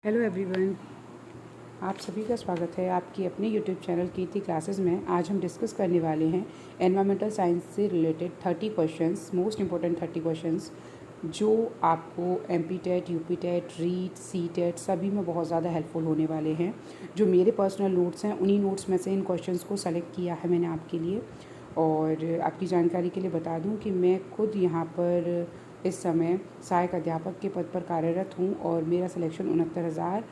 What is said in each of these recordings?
Hello everyone, आप सभी का स्वागत है आपकी अपने यूट्यूब चैनल कीर्ति क्लासेस में। आज हम डिस्कस करने वाले हैं एनवायरमेंटल साइंस से related 30 questions, most important 30 questions जो आपको MP TET, UP TET, REET, C TET सभी में बहुत ज़्यादा हेल्पफुल होने वाले हैं। जो मेरे पर्सनल नोट्स हैं उन्हीं नोट्स में से इन क्वेश्चंस को सेलेक्ट किया है मैंने आपके लिए। और आपकी जानकारी के लिए बता दूं कि मैं खुद यहाँ पर इस समय सहायक अध्यापक के पद पर कार्यरत हूँ और मेरा सिलेक्शन 69,000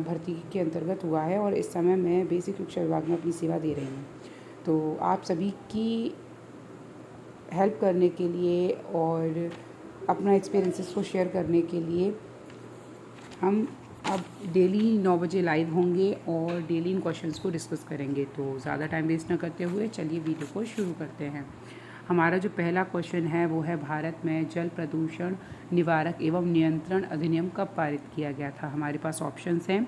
भर्ती के अंतर्गत हुआ है और इस समय मैं बेसिक शिक्षा विभाग में अपनी सेवा दे रही हूँ। तो आप सभी की हेल्प करने के लिए और अपना एक्सपीरियंसेस को शेयर करने के लिए हम अब डेली 9 बजे लाइव होंगे और डेली इन क्वेश्चंस को डिस्कस करेंगे। तो ज़्यादा टाइम वेस्ट न करते हुए चलिए वीडियो को शुरू करते हैं। हमारा जो पहला क्वेश्चन है वो है, भारत में जल प्रदूषण निवारक एवं नियंत्रण अधिनियम कब पारित किया गया था। हमारे पास ऑप्शंस हैं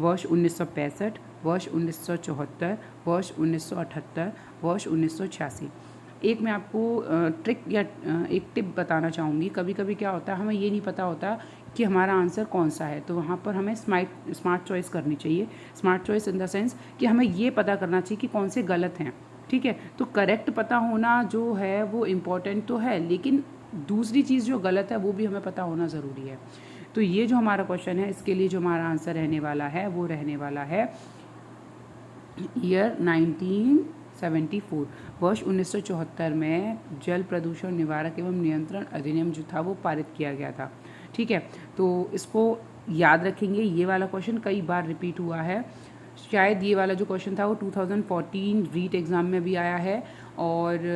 वर्ष 1965, वर्ष 1974, वर्ष 1978, वर्ष 1986। एक मैं आपको ट्रिक या एक टिप बताना चाहूँगी। कभी कभी क्या होता है, हमें ये नहीं पता होता कि हमारा आंसर कौन सा है, तो वहाँ पर हमें स्मार्ट चॉइस करनी चाहिए। Smart choice in the sense कि हमें ये पता करना चाहिए कि कौन से गलत हैं। ठीक है, तो करेक्ट पता होना जो है वो इम्पॉर्टेंट तो है, लेकिन दूसरी चीज़ जो गलत है वो भी हमें पता होना ज़रूरी है। तो ये जो हमारा क्वेश्चन है, इसके लिए जो हमारा आंसर रहने वाला है वो रहने वाला है ईयर 1974। वर्ष 1974 में जल प्रदूषण निवारक एवं नियंत्रण अधिनियम जो था वो पारित किया गया था। ठीक है, तो इसको याद रखेंगे। ये वाला क्वेश्चन कई बार रिपीट हुआ है। शायद ये वाला जो क्वेश्चन था वो 2014 रीट एग्ज़ाम में भी आया है और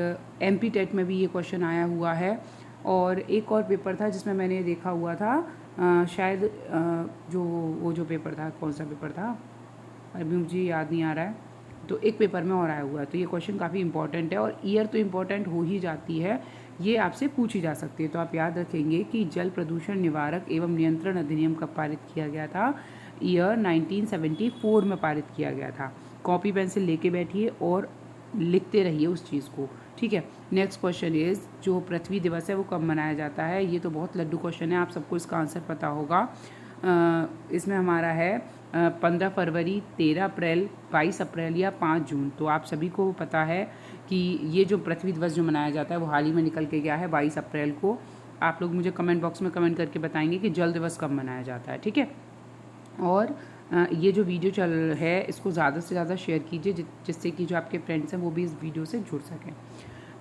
एमपी टेट में भी ये क्वेश्चन आया हुआ है। और एक और पेपर था जिसमें मैंने देखा हुआ था, शायद जो पेपर था, कौन सा पेपर था अभी मुझे याद नहीं आ रहा है। तो एक पेपर में और आया हुआ है। तो ये क्वेश्चन काफ़ी इंपॉर्टेंट है और ईयर तो इम्पॉर्टेंट हो ही जाती है, ये आपसे पूछी जा सकती है। तो आप याद रखेंगे कि जल प्रदूषण निवारक एवं नियंत्रण अधिनियम कब पारित किया गया था। ईयर 1974 में पारित किया गया था। कॉपी पेंसिल लेके बैठिए और लिखते रहिए उस चीज़ को। ठीक है, नेक्स्ट क्वेश्चन इज़, जो पृथ्वी दिवस है वो कब मनाया जाता है। ये तो बहुत लड्डू क्वेश्चन है, आप सबको इसका आंसर पता होगा। इसमें हमारा है 15 फरवरी, 13 अप्रैल, 22 अप्रैल या 5 जून। तो आप सभी को पता है कि ये जो पृथ्वी दिवस जो मनाया जाता है वो हाल ही में निकल के गया है 22 अप्रैल को। आप लोग मुझे कमेंट बॉक्स में कमेंट करके बताएंगे कि जल दिवस कब मनाया जाता है। ठीक है, और ये जो वीडियो चल है इसको ज़्यादा से ज़्यादा शेयर कीजिए जिससे कि जो आपके फ्रेंड्स हैं वो भी इस वीडियो से जुड़ सकें।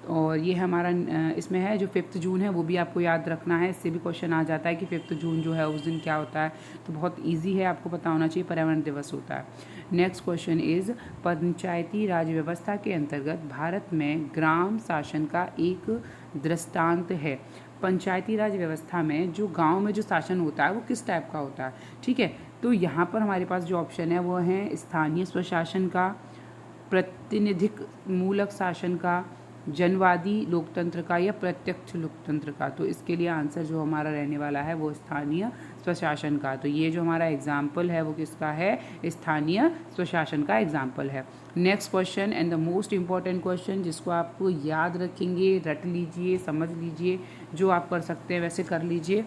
और ये हमारा इसमें है जो 5 जून है वो भी आपको याद रखना है। इससे भी क्वेश्चन आ जाता है कि 5 जून जो है उस दिन क्या होता है, तो बहुत इजी है, आपको पता होना चाहिए, पर्यावरण दिवस होता है। नेक्स्ट क्वेश्चन इज़, पंचायती राज व्यवस्था के अंतर्गत भारत में ग्राम शासन का एक दृष्टांत है। पंचायती राज व्यवस्था में जो गांव में जो शासन होता है वो किस टाइप का होता है। ठीक है, तो यहाँ पर हमारे पास जो ऑप्शन है वो है स्थानीय स्वशासन का, प्रतिनिधिक मूलक शासन का, जनवादी लोकतंत्र का या प्रत्यक्ष लोकतंत्र का। तो इसके लिए आंसर जो हमारा रहने वाला है वो स्थानीय स्वशासन का। तो ये जो हमारा एग्जाम्पल है वो किसका है, स्थानीय स्वशासन का एग्जाम्पल है। Next question and the most important question जिसको आपको याद रखेंगे, रट लीजिए, समझ लीजिए, जो आप कर सकते हैं वैसे कर लीजिए,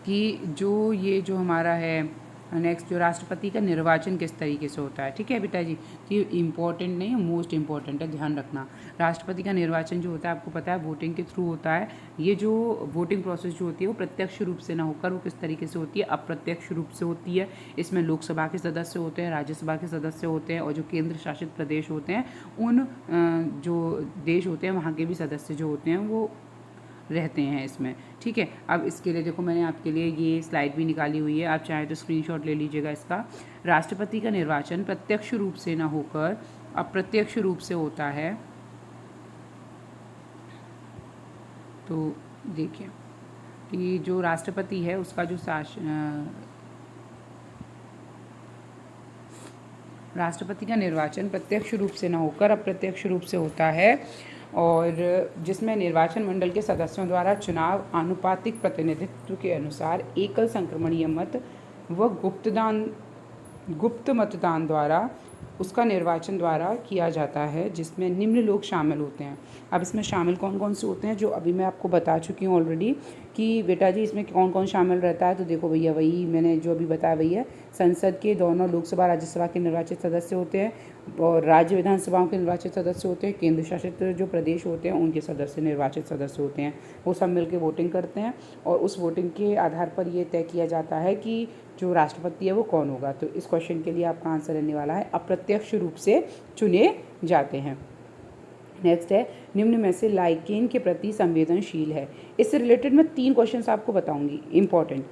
कि जो हमारा है नेक्स्ट, जो राष्ट्रपति का निर्वाचन किस तरीके से होता है। ठीक है बेटा जी, तो ये इम्पॉर्टेंट नहीं है, मोस्ट इम्पॉर्टेंट है, ध्यान रखना। राष्ट्रपति का निर्वाचन जो होता है आपको पता है वोटिंग के थ्रू होता है। ये जो वोटिंग प्रोसेस जो होती है वो प्रत्यक्ष रूप से ना होकर वो किस तरीके से होती है, अप्रत्यक्ष रूप से होती है। इसमें लोकसभा के सदस्य होते हैं, राज्यसभा के सदस्य होते हैं और जो केंद्र शासित प्रदेश होते हैं उन जो देश होते हैं वहाँ के भी सदस्य जो होते हैं वो रहते हैं इसमें। ठीक है, अब इसके लिए देखो मैंने आपके लिए ये स्लाइड भी निकाली हुई है, आप चाहें तो स्क्रीनशॉट ले लीजिएगा इसका। राष्ट्रपति का निर्वाचन प्रत्यक्ष रूप से न होकर अप्रत्यक्ष रूप से होता है। तो देखिए कि जो राष्ट्रपति है उसका जो राष्ट्रपति का निर्वाचन प्रत्यक्ष रूप से न होकर अप्रत्यक्ष रूप से होता है और जिसमें निर्वाचन मंडल के सदस्यों द्वारा चुनाव आनुपातिक प्रतिनिधित्व के अनुसार एकल संक्रमणीय मत व गुप्त मतदान द्वारा उसका निर्वाचन द्वारा किया जाता है, जिसमें निम्न लोग शामिल होते हैं। अब इसमें शामिल कौन कौन से होते हैं, जो अभी मैं आपको बता चुकी हूँ ऑलरेडी कि बेटा जी इसमें कौन कौन शामिल रहता है। तो देखो भैया, वही मैंने जो अभी बताया वही है। संसद के दोनों लोकसभा राज्यसभा के निर्वाचित सदस्य होते हैं, और राज्य विधानसभाओं के निर्वाचित सदस्य होते हैं। केंद्र शासित जो प्रदेश होते हैं उनके सदस्य निर्वाचित सदस्य होते हैं। वो सब मिलकर वोटिंग करते हैं, और उस वोटिंग के आधार पर ये तय किया जाता है कि जो राष्ट्रपति है वो कौन होगा। तो इस क्वेश्चन के लिए आपका आंसर रहने वाला है अप्रत्यक्ष रूप से चुने जाते हैं। नेक्स्ट है, निम्न में से लाइकेन के प्रति संवेदनशील है। इससे रिलेटेड मैं 3 क्वेश्चंस आपको बताऊंगी इंपॉर्टेंट।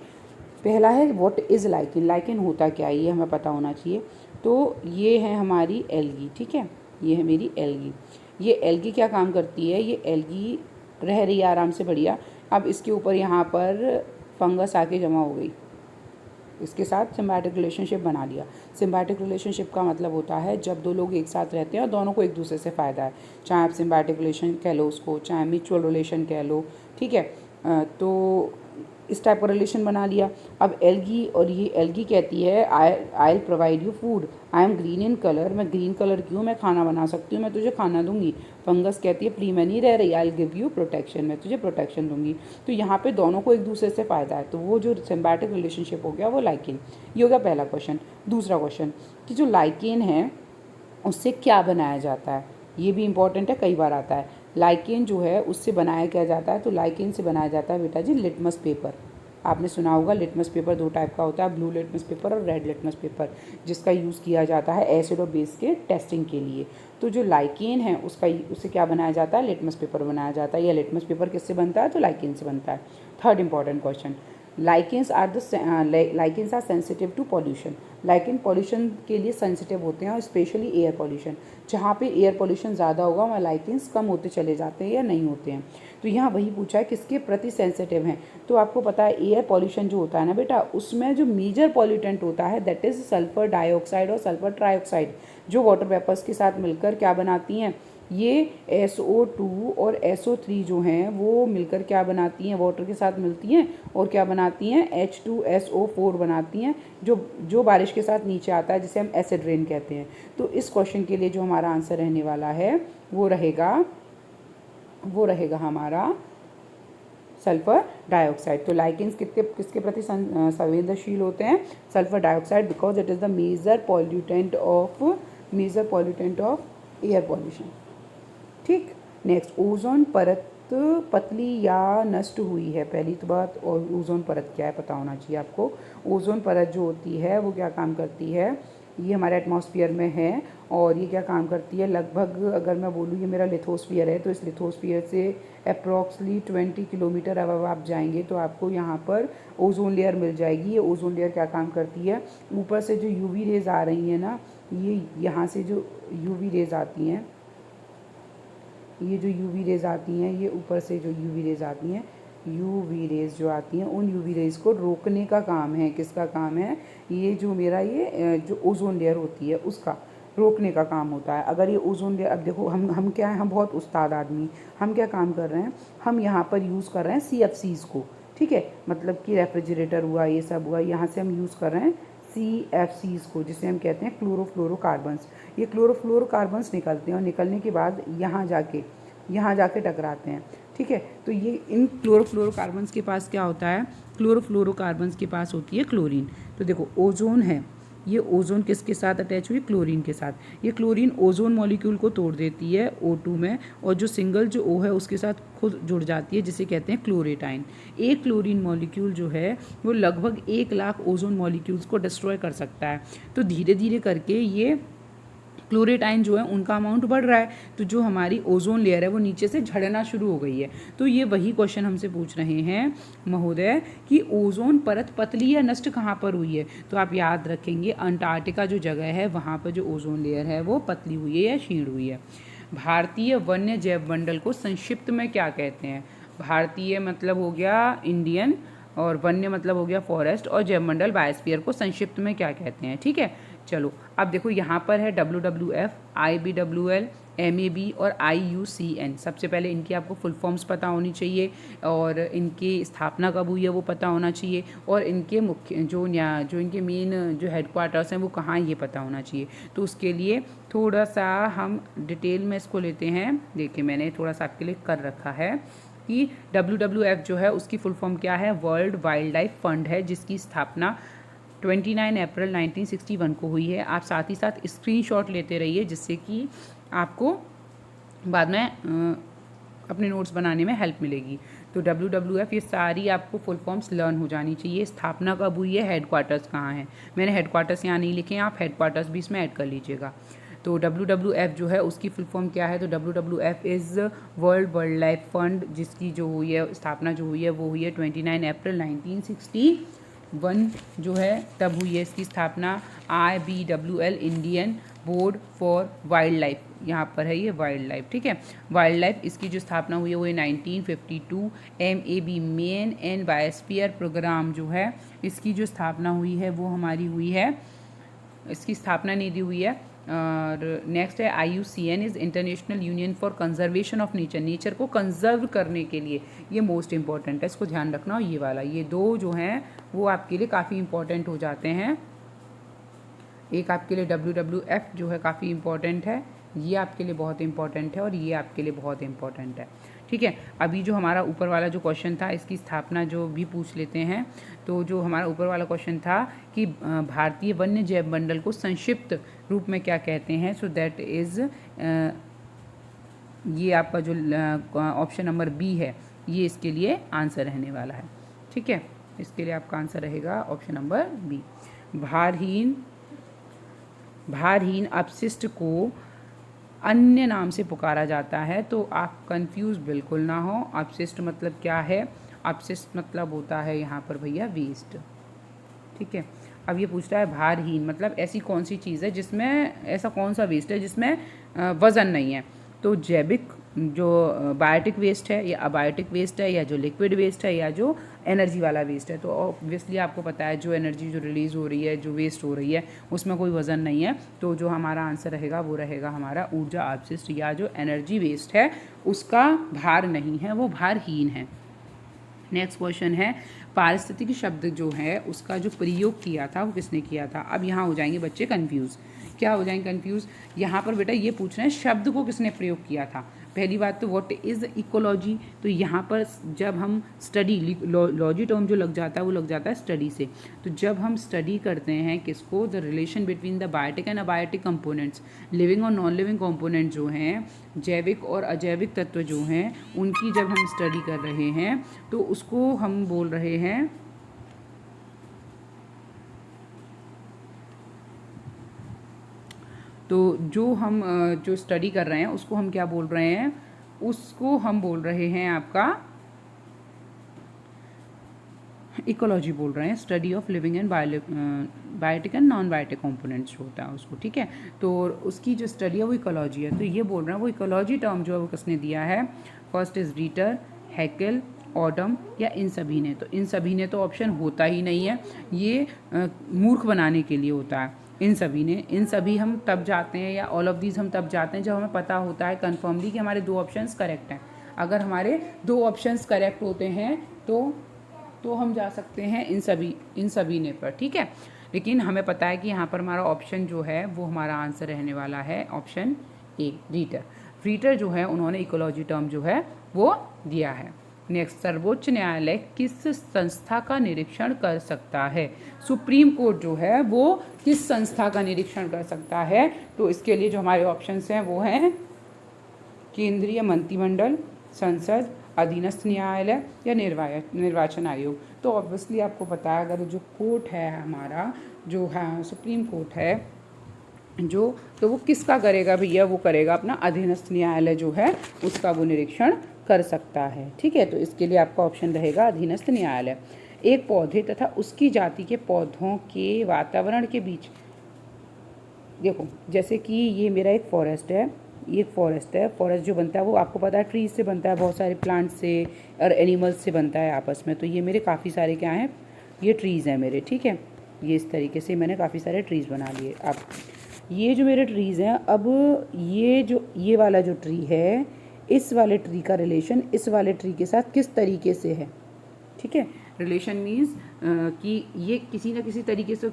पहला है व्हाट इज़ लाइकेन, लाइकेन होता क्या है ये हमें पता होना चाहिए। तो ये है हमारी एल्गी, ठीक है, ये है मेरी एल्गी। ये एल्गी क्या काम करती है, ये एल्गी रह रही है आराम से बढ़िया। अब इसके ऊपर यहाँ पर फंगस आके जमा हो गई, इसके साथ सिम्बायोटिक रिलेशनशिप बना लिया। सिम्बायोटिक रिलेशनशिप का मतलब होता है जब दो लोग एक साथ रहते हैं और दोनों को एक दूसरे से फ़ायदा है, चाहे आप सिम्बायोटिक रिलेशन कह लो उसको, चाहे म्यूचुअल रिलेशन कह लो, ठीक है। तो इस टाइप का रिलेशन बना लिया। अब एल्गी, और ये एल्गी कहती है I will provide you food, I am green in colour, मैं ग्रीन कलर की हूँ, मैं खाना बना सकती हूँ, मैं तुझे खाना दूंगी। फंगस कहती है फ्री में नहीं रह रही, I will give you protection, मैं तुझे प्रोटेक्शन दूंगी। तो यहाँ पे दोनों को एक दूसरे से फ़ायदा है, तो वो जो सिम्बायोटिक रिलेशनशिप हो गया वो लाइकेन। ये हो गया पहला क्वेश्चन। दूसरा क्वेश्चन कि जो लाइकेन है उससे क्या बनाया जाता है, ये भी इंपॉर्टेंट है, कई बार आता है। लाइकेन जो है उससे बनाया क्या जाता है, तो लाइकेन से बनाया जाता है बेटा जी लिटमस पेपर। आपने सुना होगा लिटमस पेपर 2 टाइप का होता है, ब्लू लिटमस पेपर और रेड लिटमस पेपर, जिसका यूज़ किया जाता है एसिड और बेस के टेस्टिंग के लिए। तो जो लाइकेन है उससे क्या बनाया जाता है, लिटमस पेपर बनाया जाता है। या लिटमस पेपर किससे बनता है, तो लाइकेन से बनता है। Third important question, lichens are sensitive to pollution. Lichen pollution के लिए सेंसिटिव होते हैं, और स्पेशली एयर पॉल्यूशन। जहाँ पे एयर पॉल्यूशन ज़्यादा होगा वहाँ लाइकेन्स कम होते चले जाते हैं या नहीं होते हैं। तो यहाँ वही पूछा है किसके प्रति सेंसिटिव हैं। तो आपको पता है एयर पॉल्यूशन जो होता है ना बेटा, उसमें जो मेजर पॉल्यूटेंट होता है दैट इज़ सल्फर डाइऑक्साइड और सल्फर ट्राइऑक्साइड, जो वाटर वेपर्स के साथ मिलकर क्या बनाती हैं, ये SO2 और SO3 जो हैं वो मिलकर क्या बनाती हैं, वाटर के साथ मिलती हैं और क्या बनाती हैं, H2SO4 बनाती हैं, जो बारिश के साथ नीचे आता है, जिसे हम एसिड रेन कहते हैं। तो इस क्वेश्चन के लिए जो हमारा आंसर रहने वाला है वो रहेगा हमारा सल्फर डाइऑक्साइड। तो लाइकेन्स किसके प्रति संवेदनशील होते हैं, sulphur dioxide, because it is the major pollutant of air pollution. ठीक। नेक्स्ट, ओजोन परत पतली या नष्ट हुई है। पहली तो बात, और ओजोन परत क्या है पता होना चाहिए आपको। ओजोन परत जो होती है वो क्या काम करती है, ये हमारे एटमॉस्फेयर में है, और ये क्या काम करती है, लगभग अगर मैं बोलूँ ये मेरा लिथोस्फीयर है, तो इस लिथोस्फीयर से अप्रॉक्सली 20 किलोमीटर अब आप जाएंगे तो आपको यहाँ पर ओजोन लेयर मिल जाएगी। ये ओजोन लेयर क्या काम करती है, ऊपर से जो यूवी रेज आ रही हैं ना, ये यहाँ से जो यूवी रेज आती हैं, ये जो यूवी रेज आती हैं, ये ऊपर से जो यूवी रेज आती हैं, यूवी रेज जो आती हैं उन यूवी रेज को रोकने का काम है, किसका काम है, ये जो मेरा ये जो ओजोन लेयर होती है उसका रोकने का काम होता है। अगर ये ओजोन लेयर, अब देखो हम क्या है, हम बहुत उस्ताद आदमी, हम क्या काम कर रहे हैं, हम यहाँ पर यूज़ कर रहे हैं CFCs को, ठीक है, मतलब कि रेफ्रिजरेटर हुआ, ये सब हुआ, यहाँ से हम यूज़ कर रहे हैं CFCs को, जिसे हम कहते हैं क्लोरोफ्लोरोकार्बन्स। ये क्लोरोफ्लोरोकार्बन्स निकलते हैं, और निकलने के बाद यहाँ जाके टकराते हैं, ठीक है। तो ये इन क्लोरोफ्लोरोकार्बन्स के पास क्या होता है, क्लोरोफ्लोरोकार्बन्स के पास होती है क्लोरीन। तो देखो ओजोन है, ये ओजोन किसके साथ अटैच हुई, क्लोरीन के साथ। ये क्लोरीन ओजोन मॉलिक्यूल को तोड़ देती है O2 में, और जो सिंगल जो O है उसके साथ खुद जुड़ जाती है, जिसे कहते हैं क्लोरेटाइन। एक क्लोरीन मॉलिक्यूल जो है वो लगभग 1 लाख ओजोन मॉलिक्यूल्स को डिस्ट्रॉय कर सकता है। तो धीरे धीरे करके ये क्लोरेटाइन जो है उनका अमाउंट बढ़ रहा है, तो जो हमारी ओजोन लेयर है वो नीचे से झड़ना शुरू हो गई है। तो ये वही क्वेश्चन हमसे पूछ रहे हैं महोदय कि ओजोन परत पतली या नष्ट कहाँ पर हुई है। तो आप याद रखेंगे अंटार्कटिका जो जगह है वहाँ पर जो ओजोन लेयर है वो पतली हुई है या क्षीण हुई है। भारतीय वन्य जैव मंडल को संक्षिप्त में क्या कहते हैं। भारतीय मतलब हो गया इंडियन, और वन्य मतलब हो गया फॉरेस्ट, और जैव मंडल बायोस्फीयर को संक्षिप्त में क्या कहते हैं, ठीक है। चलो अब देखो यहाँ पर है WWF, IBWL, MAB और IUCN। सबसे पहले इनकी आपको फुल फॉर्म्स पता होनी चाहिए और इनकी स्थापना कब हुई है वो पता होना चाहिए और इनके मुख्य जो इनके मेन जो हेडक्वार्टर्स हैं वो कहाँ ये पता होना चाहिए। तो उसके लिए थोड़ा सा हम डिटेल में इसको लेते हैं। देखिए मैंने थोड़ा सा आपके लिए कर रखा है कि WWF जो है उसकी फुल फॉर्म क्या है, वर्ल्ड वाइल्ड लाइफ फंड है, जिसकी स्थापना 29 अप्रैल 1961 को हुई है। आप साथ ही साथ स्क्रीनशॉट लेते रहिए जिससे कि आपको बाद में अपने नोट्स बनाने में हेल्प मिलेगी। तो WWF ये सारी आपको फुल फॉर्म्स लर्न हो जानी चाहिए। स्थापना कब हुई है, हेडक्वार्टर्स कहाँ हैं, मैंने हेडक्वार्टर्स यहाँ नहीं लिखे हैं, आप हेडक्वार्टर्स भी इसमें ऐड कर लीजिएगा। तो WWF जो है उसकी फुल फॉर्म क्या है, तो WWF is world wild life fund, जिसकी जो हुई है स्थापना जो हुई है वो हुई है 29 अप्रैल 1961 जो है तब हुई है इसकी स्थापना। IBWL Indian board for wild life, यहाँ पर है ये वाइल्ड लाइफ, ठीक है, वाइल्ड लाइफ, इसकी जो स्थापना हुई है वो है 1952। MAB man and biosphere programme जो है इसकी जो स्थापना हुई है वो हमारी हुई है, इसकी स्थापना नहीं दी हुई है। और नेक्स्ट है IUCN is international union for conservation of nature, nature को कंजर्व करने के लिए, ये मोस्ट इंपॉर्टेंट है, इसको ध्यान रखना। और ये वाला, ये दो जो हैं वो आपके लिए काफ़ी इंपॉर्टेंट हो जाते हैं। एक आपके लिए WWF जो है काफ़ी इंपॉर्टेंट है, ये आपके लिए बहुत इंपॉर्टेंट है और ये आपके लिए बहुत इंपॉर्टेंट है, ठीक है। अभी जो हमारा ऊपर वाला जो क्वेश्चन था इसकी स्थापना जो भी पूछ लेते हैं। तो जो हमारा ऊपर वाला क्वेश्चन था कि भारतीय वन्य जैव मंडल को संक्षिप्त रूप में क्या कहते हैं, सो दैट इज़ ये आपका जो ऑप्शन नंबर B है ये इसके लिए आंसर रहने वाला है, ठीक है। इसके लिए आपका आंसर रहेगा ऑप्शन नंबर B। भारहीन अपशिष्ट को अन्य नाम से पुकारा जाता है, तो आप कंफ्यूज बिल्कुल ना हो। अपशिष्ट मतलब क्या है, अपशिष्ट मतलब होता है यहाँ पर भैया वेस्ट, ठीक है। अब ये पूछ रहा है भारहीन मतलब ऐसी कौन सी चीज़ है जिसमें, ऐसा कौन सा वेस्ट है जिसमें वज़न नहीं है। तो जैविक जो बायोटिक वेस्ट है या अबायोटिक वेस्ट है या जो लिक्विड वेस्ट है या जो एनर्जी वाला वेस्ट है। तो ऑब्वियसली आपको पता है जो एनर्जी जो रिलीज़ हो रही है, जो वेस्ट हो रही है उसमें कोई वज़न नहीं है। तो जो हमारा आंसर रहेगा वो रहेगा हमारा ऊर्जा अपशिष्ट या जो एनर्जी वेस्ट है उसका भार नहीं है, वो भारहीन है। नेक्स्ट क्वेश्चन है पारिस्थितिकी शब्द जो है उसका जो प्रयोग किया था वो किसने किया था। अब यहाँ हो जाएंगे बच्चे कंफ्यूज, क्या हो जाएंगे कंफ्यूज। यहाँ पर बेटा ये पूछ रहे हैं शब्द को किसने प्रयोग किया था। पहली बात तो व्हाट इज़ इकोलॉजी, तो यहाँ पर जब हम स्टडी, लॉजी टर्म जो लग जाता है वो लग जाता है स्टडी से। तो जब हम स्टडी करते हैं किसको, the relation between the biotic and abiotic components, living और नॉन लिविंग कंपोनेंट जो हैं, जैविक और अजैविक तत्व जो हैं, उनकी जब हम स्टडी कर रहे हैं तो उसको हम बोल रहे हैं तो जो हम जो स्टडी कर रहे हैं उसको हम क्या बोल रहे हैं, उसको हम बोल रहे हैं आपका इकोलॉजी बोल रहे हैं, study of living and biotic and non biotic components होता है उसको, ठीक है। तो उसकी जो स्टडी है वो इकोलॉजी है। तो ये बोल रहे हैं वो इकोलॉजी टर्म जो है वो किसने दिया है, फर्स्ट इज रीटर, हैकेल, ऑडम या इन सभी ने। तो इन सभी ने तो ऑप्शन होता ही नहीं है, ये मूर्ख बनाने के लिए होता है। इन सभी ने, इन सभी हम तब जाते हैं या ऑल ऑफ दीज हम तब जाते हैं जब हमें पता होता है कन्फर्मली कि हमारे दो ऑप्शंस करेक्ट हैं। अगर हमारे दो ऑप्शंस करेक्ट होते हैं तो हम जा सकते हैं इन सभी ने पर, ठीक है। लेकिन हमें पता है कि यहाँ पर हमारा ऑप्शन जो है वो हमारा आंसर रहने वाला है ऑप्शन A, रीटर। रीटर जो है उन्होंने इकोलॉजी टर्म जो है वो दिया है। नेक्स्ट, सर्वोच्च न्यायालय किस संस्था का निरीक्षण कर सकता है। सुप्रीम कोर्ट जो है वो किस संस्था का निरीक्षण कर सकता है। तो इसके लिए जो हमारे ऑप्शंस हैं वो हैं केंद्रीय मंत्रिमंडल, संसद, अधीनस्थ न्यायालय या निर्वाचन आयोग। तो ऑब्वियसली आपको पता है अगर जो कोर्ट है हमारा जो है सुप्रीम कोर्ट है जो, तो वो किसका करेगा भैया, वो करेगा अपना अधीनस्थ न्यायालय जो है उसका वो निरीक्षण कर सकता है, ठीक है। तो इसके लिए आपका ऑप्शन रहेगा अधीनस्थ न्यायालय। एक पौधे तथा उसकी जाति के पौधों के वातावरण के बीच, देखो जैसे कि ये मेरा एक फॉरेस्ट है, ये फॉरेस्ट है, फॉरेस्ट जो बनता है वो आपको पता है ट्रीज से बनता है, बहुत सारे प्लांट्स से और एनिमल्स से बनता है आपस में। तो ये मेरे काफ़ी सारे क्या हैं, ये ट्रीज़ हैं मेरे, ठीक है। ये इस तरीके से मैंने काफ़ी सारे ट्रीज़ बना लिए। अब ये जो मेरे ट्रीज़ हैं, अब ये वाला जो ट्री है, इस वाले ट्री का रिलेशन इस वाले ट्री के साथ किस तरीके से है, ठीक है। रिलेशन मीन्स कि ये किसी न किसी तरीके से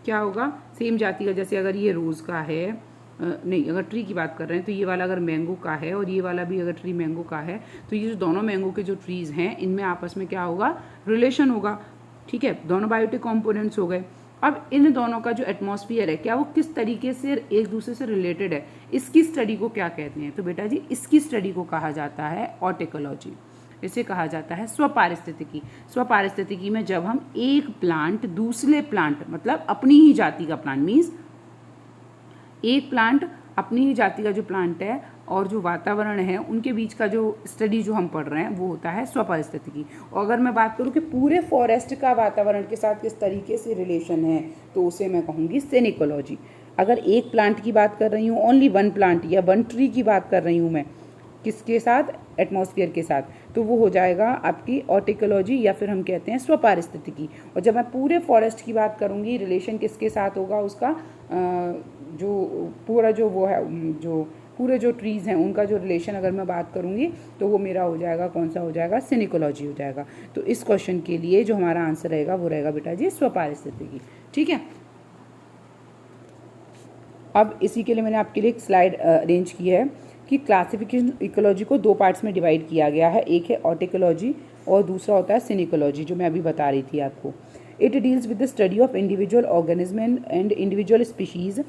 क्या होगा, सेम जाति का। जैसे अगर ये रोज़ का है, नहीं, अगर ट्री की बात कर रहे हैं तो ये वाला अगर मैंगो का है और ये वाला भी अगर ट्री मैंगो का है, तो ये जो दोनों मैंगो के जो ट्रीज़ हैं, इनमें आपस में क्या होगा, रिलेशन होगा, ठीक है। दोनों बायोटिक कॉम्पोनेंट्स हो गए। अब इन दोनों का जो एटमॉस्फेयर है, क्या वो किस तरीके से एक दूसरे से रिलेटेड है, इसकी स्टडी को क्या कहते हैं? तो बेटा जी, इसकी स्टडी को कहा जाता है ऑटिकोलॉजी। इसे कहा जाता है स्वपारिस्थितिकी। स्वपारिस्थितिकी में जब हम एक प्लांट दूसरे प्लांट, मतलब अपनी ही जाति का प्लांट, मीन्स एक प्लांट अपनी ही जाति का जो प्लांट है और जो वातावरण है, उनके बीच का जो स्टडी जो हम पढ़ रहे हैं, वो होता है स्वपारिस्थितिकी। और अगर मैं बात करूं कि पूरे फॉरेस्ट का वातावरण के साथ किस तरीके से रिलेशन है, तो उसे मैं कहूँगी सेनिकोलॉजी। अगर एक प्लांट की बात कर रही हूँ, ओनली वन प्लांट या वन ट्री की बात कर रही हूँ मैं, किसके साथ, एटमॉस्फेयर के साथ, तो वो हो जाएगा आपकी ऑटिकोलॉजी या फिर हम कहते हैं स्वपारिस्थितिकी। और जब मैं पूरे फॉरेस्ट की बात करूँगी, रिलेशन किसके साथ होगा उसका, जो पूरा जो वो है, जो पूरे जो ट्रीज़ हैं उनका जो रिलेशन अगर मैं बात करूँगी, तो वो मेरा हो जाएगा, कौन सा हो जाएगा, सेनिकोलॉजी हो जाएगा। तो इस क्वेश्चन के लिए जो हमारा आंसर रहेगा वो रहेगा बेटा जी स्वपारिस्थितिकी, ठीक है। अब इसी के लिए मैंने आपके लिए एक स्लाइड अरेंज की है कि क्लासिफिकेशन इकोलॉजी को दो पार्ट्स में डिवाइड किया गया है। एक है ऑटिकोलॉजी और दूसरा होता है सिनिकोलॉजी, जो मैं अभी बता रही थी आपको। It deals with the study of individual organism and individual species.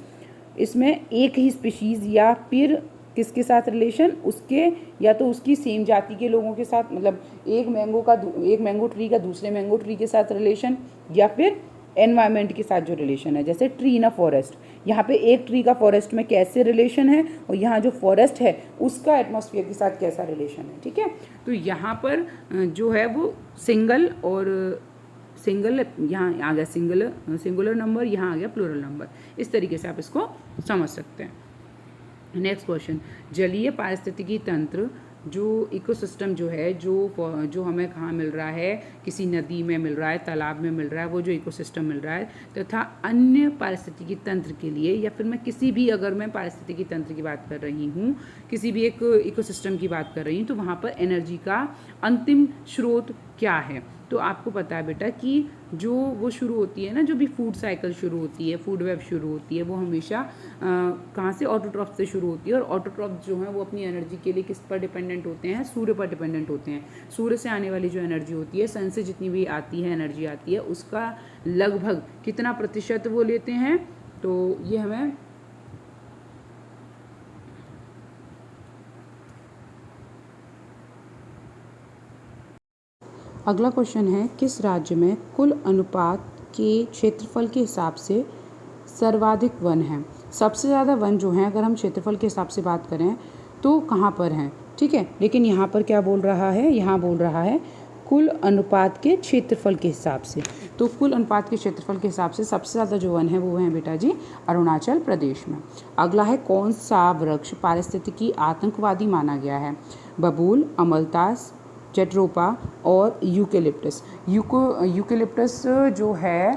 इसमें एक ही स्पीशीज़ या फिर किसके साथ रिलेशन, उसके या तो उसकी सेम जाति के लोगों के साथ, मतलब एक मैंगो ट्री का दूसरे मैंगो ट्री के साथ रिलेशन, या फिर एनवायरनमेंट के साथ जो रिलेशन है। जैसे ट्री इन अ फॉरेस्ट, यहाँ पे एक ट्री का फॉरेस्ट में कैसे रिलेशन है और यहाँ जो फॉरेस्ट है उसका एटमॉस्फेयर के साथ कैसा रिलेशन है, ठीक है। तो यहाँ पर जो है वो सिंगल यहाँ आ गया सिंगुलर नंबर, यहाँ आ गया प्लूरल नंबर। इस तरीके से आप इसको समझ सकते हैं। नेक्स्ट क्वेश्चन, जलीय पारिस्थितिकी तंत्र, जो इकोसिस्टम जो है, जो हमें कहाँ मिल रहा है, किसी नदी में मिल रहा है, तालाब में मिल रहा है, वो जो इकोसिस्टम मिल रहा है, तथा अन्य पारिस्थितिकी तंत्र के लिए, या फिर मैं किसी भी, अगर मैं पारिस्थितिकी तंत्र की बात कर रही हूँ, किसी भी एक इकोसिस्टम की बात कर रही हूँ, तो वहाँ पर एनर्जी का अंतिम स्रोत क्या है। तो आपको पता है बेटा कि जो वो शुरू होती है ना, जो भी फूड साइकिल शुरू होती है, फूड वेब शुरू होती है, वो हमेशा कहाँ से, ऑटोट्रॉफ से शुरू होती है। और ऑटोट्रॉफ जो है वो अपनी एनर्जी के लिए किस पर डिपेंडेंट होते हैं, सूर्य पर डिपेंडेंट होते हैं। सूर्य से आने वाली जो एनर्जी होती है, सन से जितनी भी आती है एनर्जी आती है, उसका लगभग कितना प्रतिशत वो लेते हैं, तो ये हमें अगला क्वेश्चन है, किस राज्य में कुल अनुपात के क्षेत्रफल के हिसाब से सर्वाधिक वन हैं। सबसे ज़्यादा वन जो हैं, अगर हम क्षेत्रफल के हिसाब से बात करें तो कहाँ पर हैं, ठीक है। लेकिन यहाँ पर क्या बोल रहा है, यहाँ बोल रहा है कुल अनुपात के क्षेत्रफल के हिसाब से। तो कुल अनुपात के क्षेत्रफल के हिसाब से सबसे ज़्यादा जो वन है वो हैं बेटा जी अरुणाचल प्रदेश में। अगला है, कौन सा वृक्ष पारिस्थितिकी आतंकवादी माना गया है। बबूल, अमलतास, जेट्रोपा और यूकेलिप्टस। यूकेलिप्टस जो है,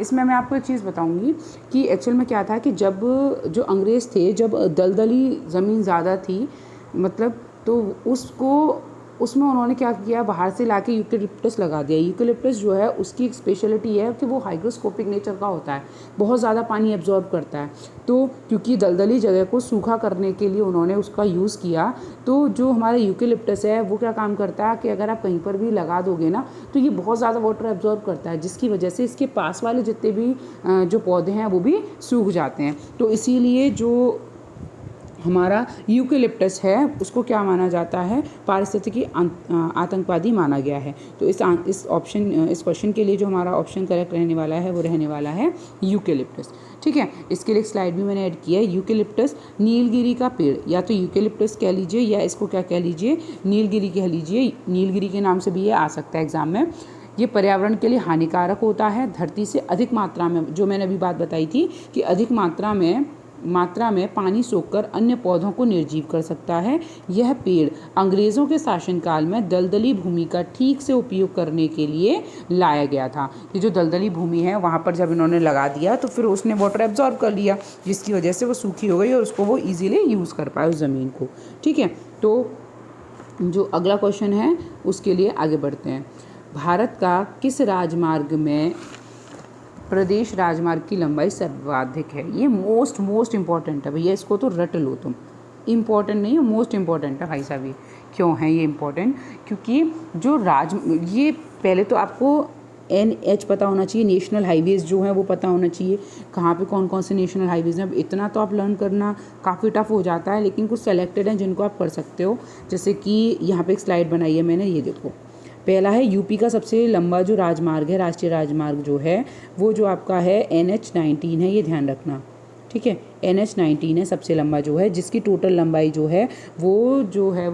इसमें मैं आपको एक चीज़ बताऊंगी कि एक्चुअल में क्या था कि जब जो अंग्रेज़ थे, जब दलदली ज़मीन ज़्यादा थी, मतलब तो उसमें उन्होंने क्या किया, बाहर से लाके यूकेलिप्टस लगा दिया। यूकेलिप्टस जो है उसकी एक स्पेशलिटी है कि वो हाइग्रोस्कोपिक नेचर का होता है, बहुत ज़्यादा पानी एब्जॉर्ब करता है। तो क्योंकि दलदली जगह को सूखा करने के लिए उन्होंने उसका यूज़ किया, तो जो हमारा यूकेलिप्टस है वो क्या काम करता है कि अगर आप कहीं पर भी लगा दोगे ना, तो ये बहुत ज़्यादा वाटर एब्जॉर्ब करता है, जिसकी वजह से इसके पास वाले जितने भी जो पौधे हैं वो भी सूख जाते हैं। तो इसीलिए जो हमारा यूकेलिप्टस है उसको क्या माना जाता है, पारिस्थितिकी आतंकवादी माना गया है। तो इस क्वेश्चन के लिए जो हमारा ऑप्शन करेक्ट रहने वाला है वो रहने वाला है यूकेलिप्टस, ठीक है। इसके लिए एक स्लाइड भी मैंने ऐड किया है। यूकेलिप्टस नीलगिरी का पेड़, या तो यूकेलिप्टस कह लीजिए या इसको क्या कह लीजिए, नीलगिरी कह लीजिए। नीलगिरी के नाम से भी ये आ सकता है एग्जाम में। ये पर्यावरण के लिए हानिकारक होता है, धरती से अधिक मात्रा में, जो मैंने अभी बात बताई थी कि अधिक मात्रा में मात्रा में पानी सोखकर अन्य पौधों को निर्जीव कर सकता है। यह पेड़ अंग्रेज़ों के शासनकाल में दलदली भूमि का ठीक से उपयोग करने के लिए लाया गया था। ये जो दलदली भूमि है वहाँ पर जब इन्होंने लगा दिया तो फिर उसने वाटर एब्जॉर्ब कर लिया, जिसकी वजह से वो सूखी हो गई और उसको वो ईजिली यूज़ कर पाए उस ज़मीन को। ठीक है, तो जो अगला क्वेश्चन है उसके लिए आगे बढ़ते हैं। भारत का किस राजमार्ग में प्रदेश राजमार्ग की लंबाई सर्वाधिक है? ये मोस्ट इम्पॉर्टेंट है भैया, इसको तो रट लो तुम। इम्पॉर्टेंट नहीं है, मोस्ट इम्पॉर्टेंट है भाई साहब। ये क्यों है ये इम्पॉर्टेंट? क्योंकि जो ये पहले तो आपको NH पता होना चाहिए, नेशनल हाईवेज़ जो है वो पता होना चाहिए, कहाँ पे कौन कौन से नेशनल हाईवेज़ हैं। अब इतना तो आप लर्न करना काफ़ी टफ हो जाता है, लेकिन कुछ सेलेक्टेड हैं जिनको आप कर सकते हो। जैसे कि यहाँ पे एक स्लाइड बनाई है मैंने, ये देखो। पहला है यूपी का सबसे लंबा जो राजमार्ग है, राष्ट्रीय राजमार्ग जो है वो जो आपका है NH-19 है, ये ध्यान रखना। ठीक है, NH-19 है सबसे लंबा जो है, जिसकी टोटल लंबाई जो है वो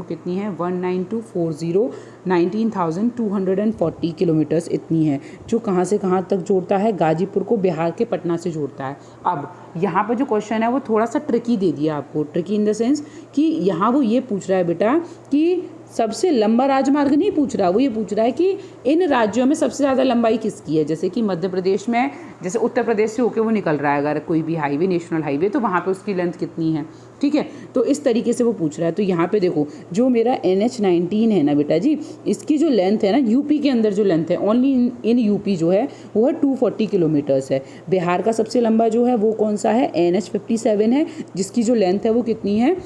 कितनी है? 19240 19,240 किलोमीटर्स इतनी है, जो कहाँ से कहाँ तक जोड़ता है? गाजीपुर को बिहार के पटना से जोड़ता है। अब यहाँ पर जो क्वेश्चन है वो थोड़ा सा ट्रिकी दे दिया आपको, ट्रिकी इन द सेंस कि यहाँ वो ये पूछ रहा है बेटा कि सबसे लंबा राजमार्ग नहीं पूछ रहा, वो ये पूछ रहा है कि इन राज्यों में सबसे ज़्यादा लंबाई किसकी है। जैसे कि मध्य प्रदेश में, जैसे उत्तर प्रदेश से होकर वो निकल रहा है अगर कोई भी हाईवे, नेशनल हाईवे, तो वहाँ पे उसकी लेंथ कितनी है। ठीक है, तो इस तरीके से वो पूछ रहा है। तो यहाँ पे देखो, जो मेरा NH-19 है ना बेटा जी, इसकी जो लेंथ है ना, यूपी के अंदर जो लेंथ है, ओनली इन यूपी जो है वो है 240 किलोमीटर्स है। बिहार का सबसे लंबा जो है वो कौन सा है? NH-57 है, जिसकी जो लेंथ है वो कितनी है?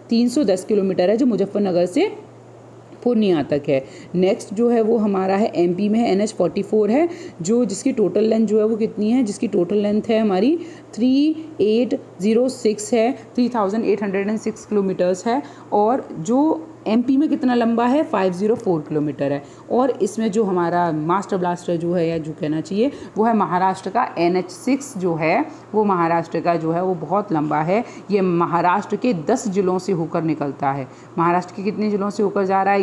310 किलोमीटर है, जो मुजफ्फरनगर से पूर्णिया तक है। नेक्स्ट जो है वो हमारा है MP में है, NH-44 है, जो जिसकी टोटल लेंथ जो है वो कितनी है? जिसकी टोटल लेंथ है हमारी 3806 है, 3806 किलोमीटर्स है। और जो MP में कितना लंबा है? 504 किलोमीटर है। और इसमें जो हमारा मास्टर ब्लास्टर जो है, या जो कहना चाहिए, वो है महाराष्ट्र का NH-6 जो है, वो महाराष्ट्र का जो है वो बहुत लंबा है। ये महाराष्ट्र के 10 जिलों से होकर निकलता है। महाराष्ट्र के कितने जिलों से होकर जा रहा है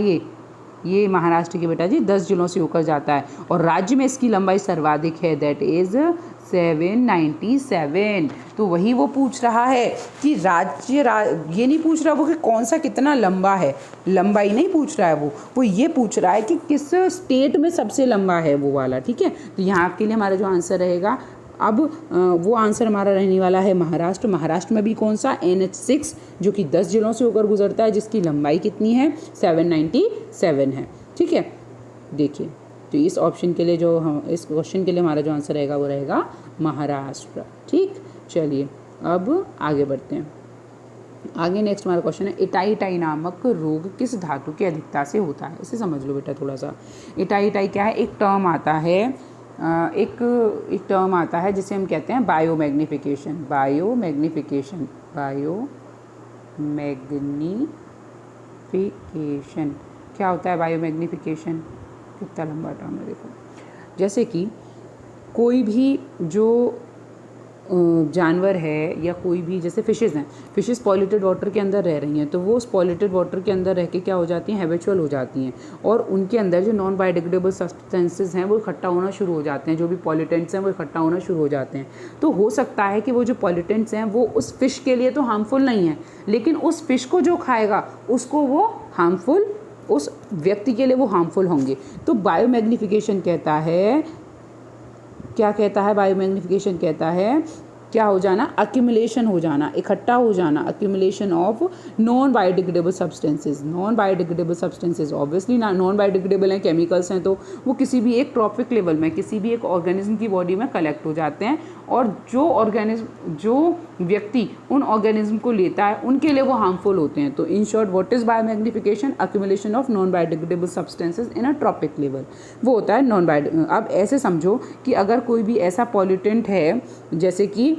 ये महाराष्ट्र के बेटा जी 10 जिलों से होकर जाता है। और राज्य में इसकी लंबाई सर्वाधिक है, दैट इज़ 797। तो वही वो पूछ रहा है कि ये नहीं पूछ रहा वो कि कौन सा कितना लंबा है, लंबाई नहीं पूछ रहा है वो ये पूछ रहा है कि किस स्टेट में सबसे लंबा है वो वाला। ठीक है, तो यहाँ के लिए हमारा जो आंसर रहेगा, अब वो आंसर हमारा रहने वाला है महाराष्ट्र। महाराष्ट्र में भी कौन सा? NH-6, जो कि 10 जिलों से होकर गुजरता है, जिसकी लंबाई कितनी है? 797 है। ठीक है, देखिए, तो इस ऑप्शन के लिए इस क्वेश्चन के लिए हमारा जो आंसर रहेगा वो रहेगा महाराष्ट्र। ठीक, चलिए अब आगे बढ़ते हैं। आगे नेक्स्ट हमारा क्वेश्चन है, इटाई नामक रोग किस धातु की अधिकता से होता है? इसे समझ लो बेटा थोड़ा सा। इटाई क्या है? एक टर्म आता है, एक टर्म आता है जिसे हम कहते हैं बायोमैग्निफिकेशन। क्या होता है बायोमैग्निफिकेशन? कितना लंबा टर्म है देखो। जैसे कि कोई भी जो जानवर है या कोई भी, जैसे फिशेज़ हैं, फिशेस पॉल्यूटेड वाटर के अंदर रह रही हैं, तो वो उस पॉल्यूटेड वाटर के अंदर रह के क्या हो जाती हैं? हैबिचुअल हो जाती हैं, और उनके अंदर जो नॉन बायोडिग्रेडेबल सब्सटेंसेस हैं वो इकट्ठा होना शुरू हो जाते हैं, जो भी पॉल्यूटेंट्स हैं वो इकट्ठा होना शुरू हो जाते हैं। तो हो सकता है कि वो जो पॉल्यूटेंट्स हैं वो उस फिश के लिए तो हार्मफुल नहीं है, लेकिन उस फिश को जो खाएगा उसको वो हार्मफुल, उस व्यक्ति के लिए वो हार्मफुल होंगे। तो बायोमैग्निफिकेशन कहता है, क्या कहता है? बायोमैग्निफिकेशन कहता है क्या हो जाना? अक्यूमुलेशन हो जाना, इकट्ठा हो जाना, accumulation of non biodegradable substances. Non biodegradable substances obviously non biodegradable हैं, केमिकल्स हैं, तो वो किसी भी एक ट्रॉपिक लेवल में, किसी भी एक ऑर्गेनिज्म की बॉडी में कलेक्ट हो जाते हैं, और जो व्यक्ति उन ऑर्गेनिज्म को लेता है उनके लिए वो हार्मफुल होते हैं। तो in short what is biomagnification? Accumulation of non biodegradable substances in a trophic level, वो होता है नॉन बायो। अब ऐसे समझो कि अगर कोई भी ऐसा पॉल्यूटेंट है, जैसे कि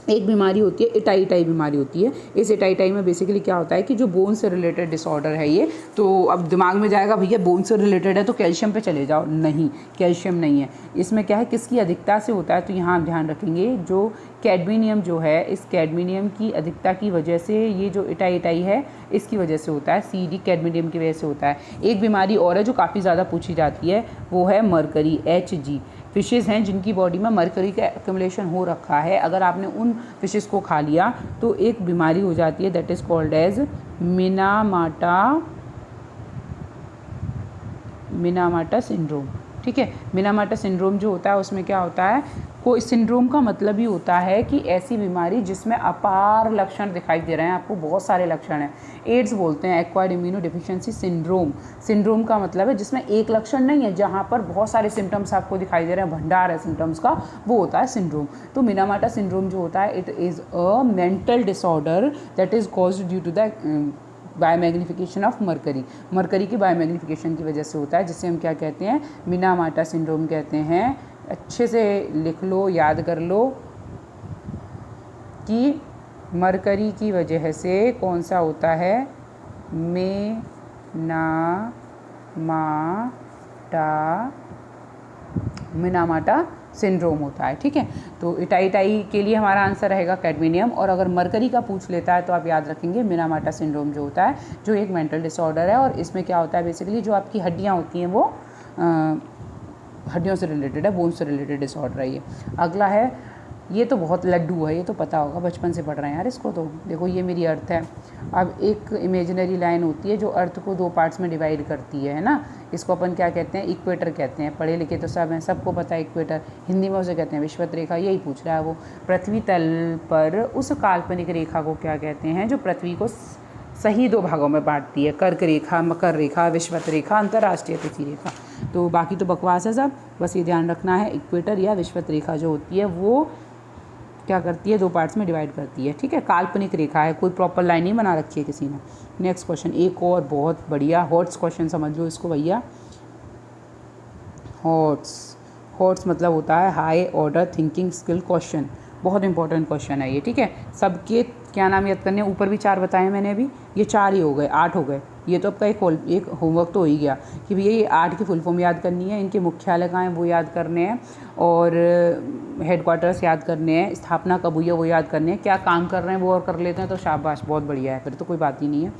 एक बीमारी होती है इटाई बीमारी होती है। इस इटाई में बेसिकली क्या होता है कि जो बोन से रिलेटेड डिसऑर्डर है ये, तो अब दिमाग में जाएगा भैया बोन से रिलेटेड है तो कैल्शियम पे चले जाओ, नहीं, कैल्शियम नहीं है। इसमें क्या है, किसकी अधिकता से होता है? तो यहाँ आप ध्यान रखेंगे जो कैडमिनियम जो है, इस कैडमिनियम की अधिकता की वजह से ये जो इटाई है इसकी वजह से होता है, CD कैडमिनियम की वजह से होता है। एक बीमारी और है जो काफ़ी ज़्यादा पूछी जाती है, वो है मरकरी, HG। फिशेज़ हैं जिनकी बॉडी में मरकरी का एक्यूमुलेशन हो रखा है, अगर आपने उन फिशेज़ को खा लिया तो एक बीमारी हो जाती है, that is called as Minamata syndrome. ठीक है, मिनामाटा सिंड्रोम जो होता है उसमें क्या होता है, कोई सिंड्रोम का मतलब ही होता है कि ऐसी बीमारी जिसमें अपार लक्षण दिखाई दे रहे हैं, आपको बहुत सारे लक्षण हैं। एड्स बोलते हैं acquired immuno deficiency syndrome. Syndrome का मतलब है जिसमें एक लक्षण नहीं है, जहाँ पर बहुत सारे सिम्टम्स आपको दिखाई दे रहे हैं, भंडार है सिम्टम्स का, वो होता है सिंड्रोम। तो मिनामाटा सिंड्रोम जो होता है, it is a mental disorder that is caused due to the biomagnification of mercury की बायोमैग्निफिकेशन की वजह से होता है, जिससे हम क्या कहते हैं, मिनामाटा सिंड्रोम कहते हैं। अच्छे से लिख लो, याद कर लो कि मरकरी की वजह से कौन सा होता है, मिनामाटा सिंड्रोम होता है। ठीक है, तो इटाई के लिए हमारा आंसर रहेगा कैडमिनियम, और अगर मरकरी का पूछ लेता है तो आप याद रखेंगे मिनामाटा सिंड्रोम जो होता है, जो एक मेंटल डिसऑर्डर है। और इसमें क्या होता है, बेसिकली जो आपकी हड्डियाँ होती हैं वो हड्डियों से रिलेटेड है, बोन से रिलेटेड डिसऑर्डर है ये। अगला है, ये तो बहुत लड्डू है, ये तो पता होगा, बचपन से पढ़ रहे हैं यार इसको। तो देखो ये मेरी अर्थ है। अब एक इमेजिनरी लाइन होती है जो अर्थ को दो पार्ट्स में डिवाइड करती है ना, इसको अपन क्या कहते हैं, इक्वेटर कहते हैं। पढ़े लिखे तो सब हैं, सबको पता है इक्वेटर, हिंदी में उसे कहते हैं विषुवत रेखा। यही पूछ रहा है वो, पृथ्वी तल पर उस काल्पनिक रेखा को क्या कहते हैं जो पृथ्वी को सही दो भागों में बांटती है, कर्क रेखा, मकर रेखा, विषुवत रेखा, अंतर्राष्ट्रीय तिथि रेखा। तो बाकी तो बकवास है सब, बस ये ध्यान रखना है, इक्वेटर या विषुवत रेखा जो होती है वो क्या करती है, दो पार्ट्स में डिवाइड करती है। ठीक है, काल्पनिक रेखा है, कोई प्रॉपर लाइन नहीं बना रखी है किसी ने। नेक्स्ट क्वेश्चन, एक और बहुत बढ़िया हॉट्स क्वेश्चन समझ लो इसको भैया। हॉट्स मतलब होता है high order thinking skill question, बहुत इंपॉर्टेंट क्वेश्चन है ये। ठीक है, सबके क्या नाम याद करने, ऊपर भी 4 बताए मैंने अभी, ये 4 ही हो गए, 8 हो गए। ये तो आपका एक होमवर्क तो हो ही गया कि भैया ये 8 की फुल फॉर्म याद करनी है, इनके मुख्यालय कहाँ हैं वो याद करने हैं, और हेडक्वार्टर्स याद करने हैं, स्थापना कब हुई है वो याद करने हैं, क्या काम कर रहे हैं वो और कर लेते हैं तो शाबाश, बहुत बढ़िया है, फिर तो कोई बात ही नहीं है।